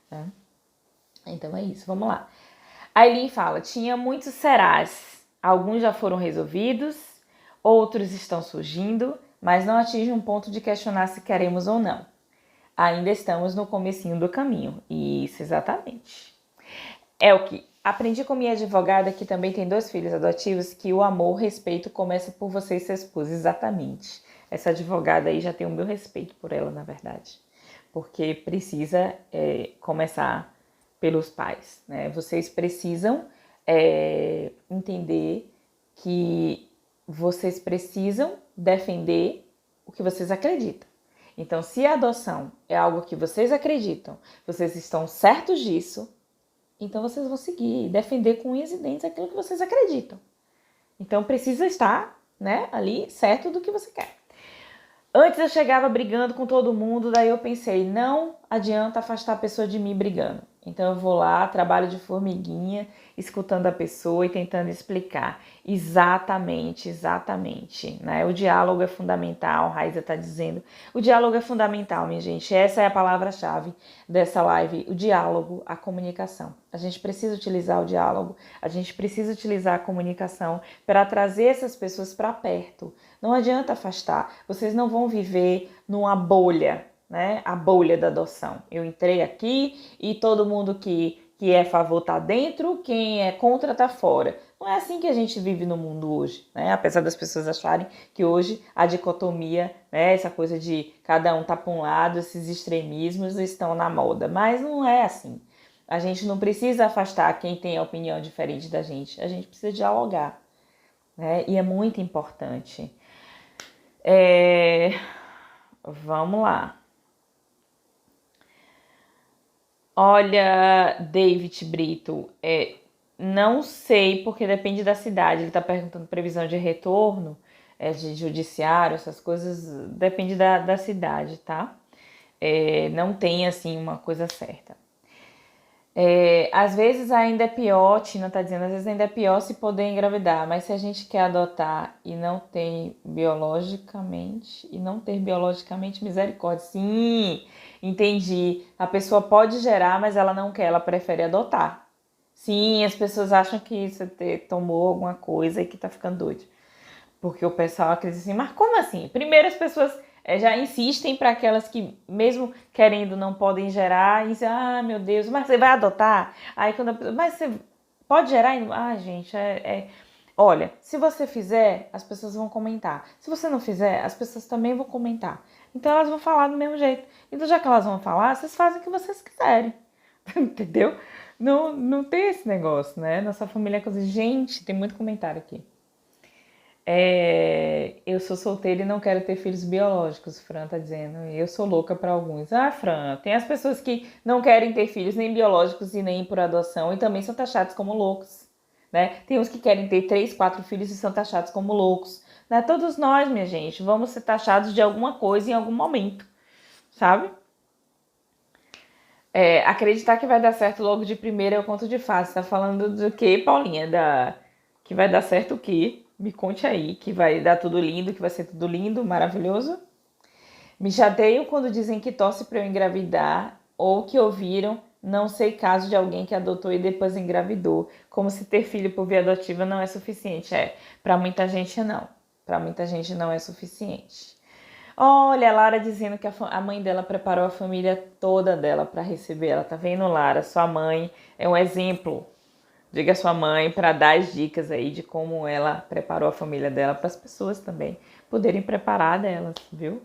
Né? Então é isso, vamos lá. A Eileen fala, tinha muitos serás. Alguns já foram resolvidos, outros estão surgindo, mas não atingem um ponto de questionar se queremos ou não. Ainda estamos no comecinho do caminho. Isso, exatamente. É o que aprendi com minha advogada, que também tem 2 filhos adotivos, que o amor, o respeito começa por você e sua esposa. Exatamente. Essa advogada aí já tem o meu respeito por ela, na verdade. Porque precisa começar pelos pais, né? Vocês precisam entender que vocês precisam defender o que vocês acreditam. Então, se a adoção é algo que vocês acreditam, vocês estão certos disso, então vocês vão seguir, defender com unhas e dentes aquilo que vocês acreditam. Então precisa estar, né, ali certo do que você quer. Antes eu chegava brigando com todo mundo, daí eu pensei, não adianta afastar a pessoa de mim brigando. Então eu vou lá, trabalho de formiguinha, escutando a pessoa e tentando explicar. Exatamente, né? O diálogo é fundamental, Raiza está dizendo. O diálogo é fundamental, minha gente. Essa é a palavra-chave dessa live, o diálogo, a comunicação. A gente precisa utilizar o diálogo, a gente precisa utilizar a comunicação para trazer essas pessoas para perto. Não adianta afastar, vocês não vão viver numa bolha, né? A bolha da adoção. Eu entrei aqui e todo mundo que é a favor tá dentro, quem é contra tá fora. Não é assim que a gente vive no mundo hoje, né? Apesar das pessoas acharem que hoje a dicotomia, né, essa coisa de cada um tá para um lado, esses extremismos estão na moda, mas não é assim. A gente não precisa afastar quem tem a opinião diferente da gente, a gente precisa dialogar, né? E é muito importante. Vamos lá. Olha, David Brito, não sei, porque depende da cidade. Ele está perguntando previsão de retorno, de judiciário, essas coisas, depende da cidade, tá? Não tem, assim, uma coisa certa. Às vezes ainda é pior, Tina tá dizendo, às vezes ainda é pior se poder engravidar, mas se a gente quer adotar e não ter biologicamente, misericórdia. Sim, entendi. A pessoa pode gerar, mas ela não quer, ela prefere adotar. Sim, as pessoas acham que você tomou alguma coisa e que tá ficando doido. Porque o pessoal acredita assim, mas como assim? Primeiro as pessoas já insistem para aquelas que, mesmo querendo, não podem gerar, e dizem, ah, meu Deus, mas você vai adotar? Aí quando a pessoa, mas você pode gerar? Ah, gente, Olha, se você fizer, as pessoas vão comentar. Se você não fizer, as pessoas também vão comentar. Então elas vão falar do mesmo jeito. Então já que elas vão falar, vocês fazem o que vocês quiserem. Entendeu? Não tem esse negócio, né? Nossa família é coisa. Gente, tem muito comentário aqui. Eu sou solteira e não quero ter filhos biológicos, Fran tá dizendo. Eu sou louca para alguns. Ah, Fran, tem as pessoas que não querem ter filhos nem biológicos e nem por adoção e também são taxados como loucos, né? Tem uns que querem ter 3, 4 filhos e são taxados como loucos, né? Todos nós, minha gente, vamos ser taxados de alguma coisa em algum momento, sabe? Acreditar que vai dar certo logo de primeira é o conto de fadas. Tá falando do que, Paulinha? Que vai dar certo o quê? Me conte aí, que vai dar tudo lindo, que vai ser tudo lindo, maravilhoso. Me chateio quando dizem que torce para eu engravidar ou que ouviram, não sei caso de alguém que adotou e depois engravidou, como se ter filho por via adotiva não é suficiente. Para muita gente não. Para muita gente não é suficiente. Olha, a Lara dizendo que a mãe dela preparou a família toda dela para receber ela. Tá vendo, Lara? Sua mãe é um exemplo. Diga a sua mãe para dar as dicas aí de como ela preparou a família dela para as pessoas também poderem preparar delas, viu?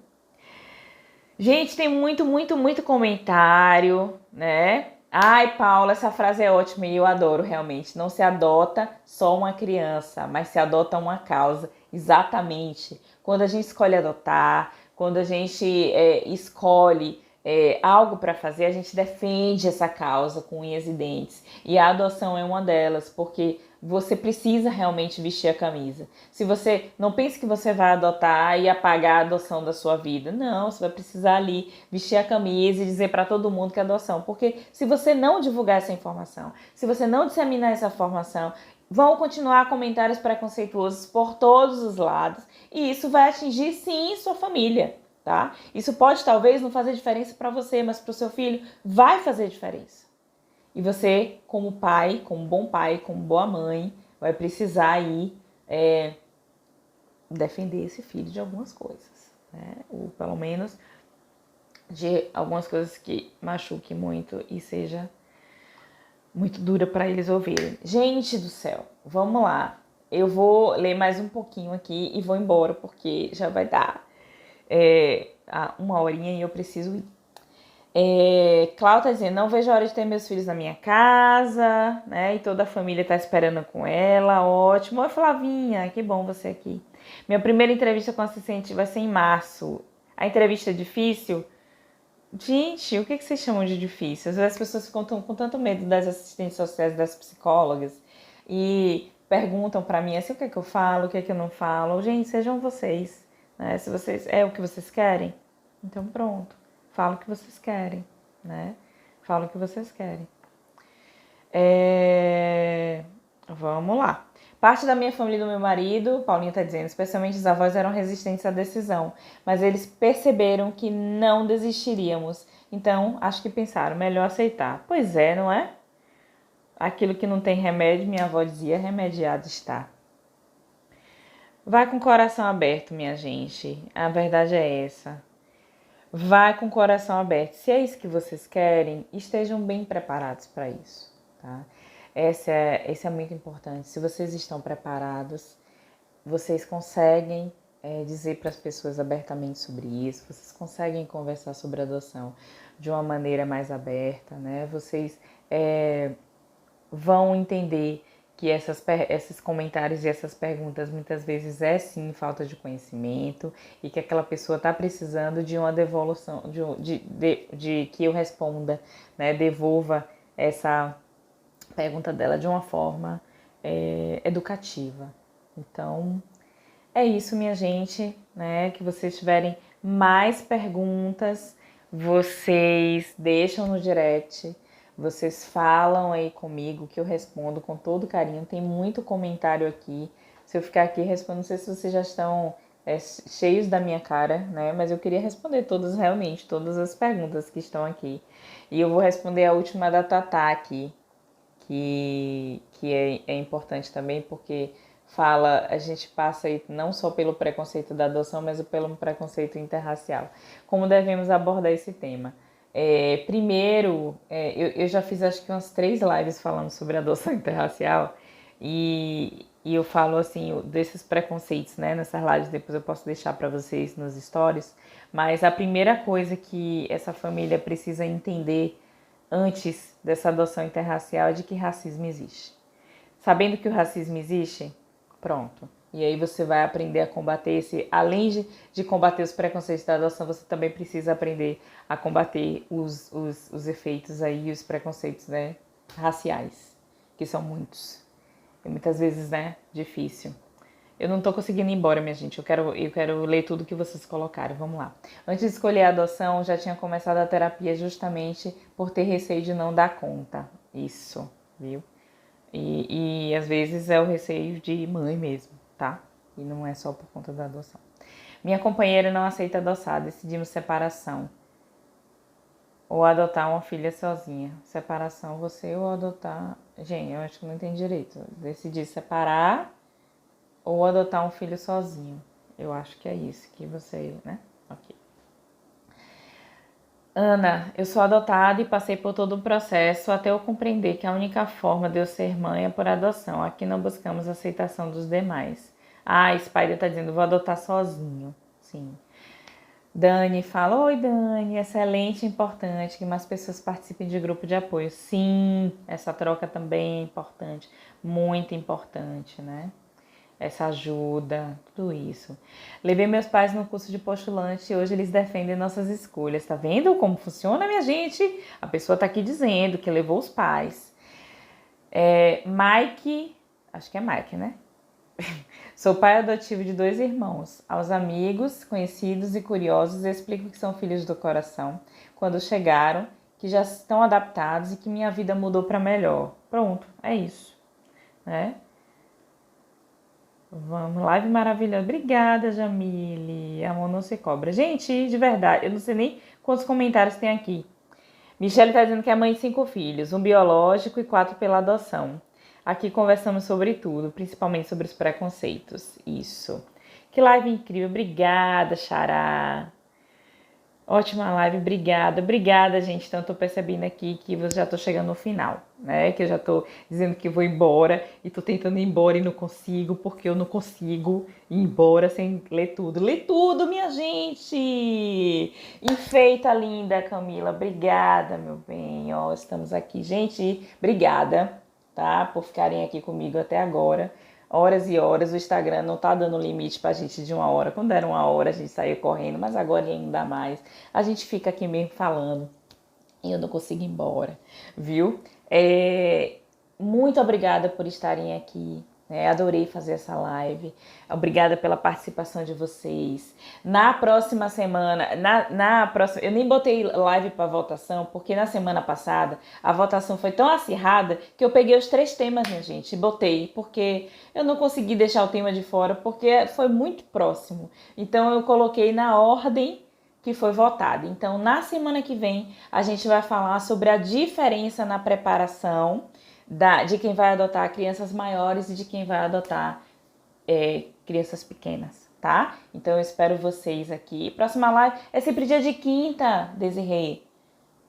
Gente, tem muito, muito, muito comentário, né? Ai, Paula, essa frase é ótima e eu adoro realmente. Não se adota só uma criança, mas se adota uma causa. Exatamente. Quando a gente escolhe adotar, quando a gente escolhe algo para fazer, a gente defende essa causa com unhas e dentes. E a adoção é uma delas, porque você precisa realmente vestir a camisa. Se você não pense que você vai adotar e apagar a adoção da sua vida. Não, você vai precisar ali vestir a camisa e dizer para todo mundo que é adoção. Porque se você não divulgar essa informação, se você não disseminar essa informação, vão continuar comentários preconceituosos por todos os lados e isso vai atingir sim sua família, tá? Isso pode talvez não fazer diferença para você, mas para o seu filho vai fazer diferença. E você, como pai, como bom pai, como boa mãe, vai precisar aí defender esse filho de algumas coisas, né? Ou pelo menos de algumas coisas que machuque muito e seja muito dura para eles ouvirem. Gente do céu, vamos lá. Eu vou ler mais um pouquinho aqui e vou embora porque já vai dar uma horinha e eu preciso ir. Cláudia tá dizendo, não vejo a hora de ter meus filhos na minha casa, né? E toda a família tá esperando com ela, ótimo. Oi, Flavinha, que bom você aqui. Minha primeira entrevista com assistente vai ser em março. A entrevista é difícil? Gente, o que vocês chamam de difícil? Às vezes as pessoas ficam com tanto medo das assistentes sociais, das psicólogas, e perguntam pra mim assim, o que é que eu falo, o que é que eu não falo. Gente, sejam vocês, né? Se vocês é o que vocês querem, então pronto. Fala o que vocês querem, né? Fala o que vocês querem. Vamos lá. Parte da minha família e do meu marido, Paulinha tá dizendo, especialmente os avós eram resistentes à decisão, mas eles perceberam que não desistiríamos. Então, acho que pensaram, melhor aceitar. Pois é, não é? Aquilo que não tem remédio, minha avó dizia, remediado está. Vai com o coração aberto, minha gente. A verdade é essa. Vai com o coração aberto. Se é isso que vocês querem, estejam bem preparados para isso, tá? Esse é muito importante. Se vocês estão preparados, vocês conseguem dizer para as pessoas abertamente sobre isso, vocês conseguem conversar sobre adoção de uma maneira mais aberta, né? Vocês vão entender que esses comentários e essas perguntas muitas vezes é sim falta de conhecimento e que aquela pessoa está precisando de uma devolução, de que eu responda, né? Devolva essa pergunta dela de uma forma educativa. Então, é isso, minha gente, né? Que vocês tiverem mais perguntas, vocês deixam no direct. Vocês falam aí comigo que eu respondo com todo carinho. Tem muito comentário aqui. Se eu ficar aqui respondendo, não sei se vocês já estão cheios da minha cara, né? Mas eu queria responder realmente, todas as perguntas que estão aqui. E eu vou responder a última da Tatá aqui, que é importante também, porque fala, a gente passa aí não só pelo preconceito da adoção, mas pelo preconceito interracial. Como devemos abordar esse tema? Primeiro, eu já fiz acho que umas 3 lives falando sobre adoção interracial e eu falo assim desses preconceitos, né? Nessas lives depois eu posso deixar para vocês nos stories. Mas a primeira coisa que essa família precisa entender antes dessa adoção interracial é de que racismo existe. Sabendo que o racismo existe, pronto. E aí você vai aprender a combater além de combater os preconceitos da adoção, você também precisa aprender a combater os efeitos aí, os preconceitos, né, raciais, que são muitos. E muitas vezes, né, difícil. Eu não tô conseguindo ir embora, minha gente. Eu quero ler tudo que vocês colocaram. Vamos lá. Antes de escolher a adoção, já tinha começado a terapia justamente por ter receio de não dar conta. Isso, viu? E às vezes é o receio de mãe mesmo, tá? E não é só por conta da adoção. Minha companheira não aceita adoçar, decidimos separação. Ou adotar uma filha sozinha. Separação, você ou adotar... Gente, eu acho que não entendi direito. Decidi separar ou adotar um filho sozinho. Eu acho que é isso que você, né? Ok. Ana, eu sou adotada e passei por todo o processo até eu compreender que a única forma de eu ser mãe é por adoção. Aqui não buscamos a aceitação dos demais. Spider tá dizendo, vou adotar sozinho. Sim. Dani fala, oi Dani, excelente, importante que mais pessoas participem de grupo de apoio. Sim, essa troca também é importante, muito importante, né? Essa ajuda, tudo isso. Levei meus pais no curso de postulante e hoje eles defendem nossas escolhas. Tá vendo como funciona, minha gente? A pessoa tá aqui dizendo que levou os pais. Mike, acho que é Mike, né? Sou pai adotivo de 2 irmãos. Aos amigos, conhecidos e curiosos, explico que são filhos do coração. Quando chegaram, que já estão adaptados e que minha vida mudou para melhor. Pronto, é isso, né? Vamos, live maravilhosa. Obrigada, Jamile. Amor não se cobra. Gente, de verdade, eu não sei nem quantos comentários tem aqui. Michele tá dizendo que é mãe de 5 filhos, 1 biológico e 4 pela adoção. Aqui conversamos sobre tudo, principalmente sobre os preconceitos. Isso. Que live incrível. Obrigada, Xará. Ótima live, obrigada. Obrigada, gente. Então, eu tô percebendo aqui que eu já tô chegando no final, né? Que eu já tô dizendo que vou embora e tô tentando ir embora e não consigo, porque eu não consigo ir embora sem ler tudo. Lê tudo, minha gente! Enfeita, linda, Camila. Obrigada, meu bem. Ó, estamos aqui. Gente, obrigada, tá? Por ficarem aqui comigo até agora. Horas e horas, o Instagram não tá dando limite pra gente de 1 hora. Quando era 1 hora, a gente saía correndo, mas agora ele não dá mais. A gente fica aqui mesmo falando e eu não consigo ir embora, viu? Muito obrigada por estarem aqui. Adorei fazer essa live. Obrigada pela participação de vocês. Na próxima semana, eu nem botei live para votação, porque na semana passada a votação foi tão acirrada que eu peguei os 3 temas, minha gente, e botei, porque eu não consegui deixar o tema de fora, porque foi muito próximo. Então eu coloquei na ordem que foi votada. Então na semana que vem a gente vai falar sobre a diferença na preparação de quem vai adotar crianças maiores e de quem vai adotar crianças pequenas, tá? Então eu espero vocês aqui. Próxima live é sempre dia de quinta, Desirê.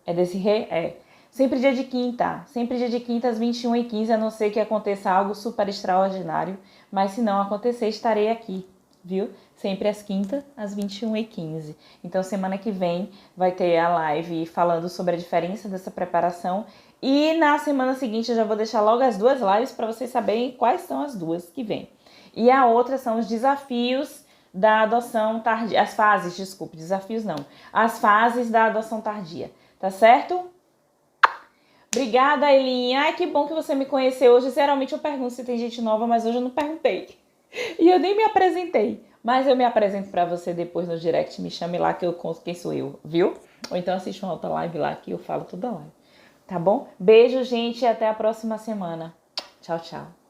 É Desirê? É. Sempre dia de quinta. Sempre dia de quinta às 21h15, a não ser que aconteça algo super extraordinário. Mas se não acontecer, estarei aqui, viu? Sempre às quintas, às 21h15. Então semana que vem vai ter a live falando sobre a diferença dessa preparação. E na semana seguinte eu já vou deixar logo as 2 lives para vocês saberem quais são as 2 que vêm. E a outra são os desafios da adoção tardia. As fases, desculpe, desafios não. As fases da adoção tardia, tá certo? Obrigada, Elinha. Ai, que bom que você me conheceu hoje. Geralmente eu pergunto se tem gente nova, mas hoje eu não perguntei. E eu nem me apresentei. Mas eu me apresento para você depois no direct. Me chame lá que eu conto quem sou eu, viu? Ou então assiste uma outra live lá que eu falo toda live. Tá bom? Beijo, gente, e até a próxima semana. Tchau, tchau.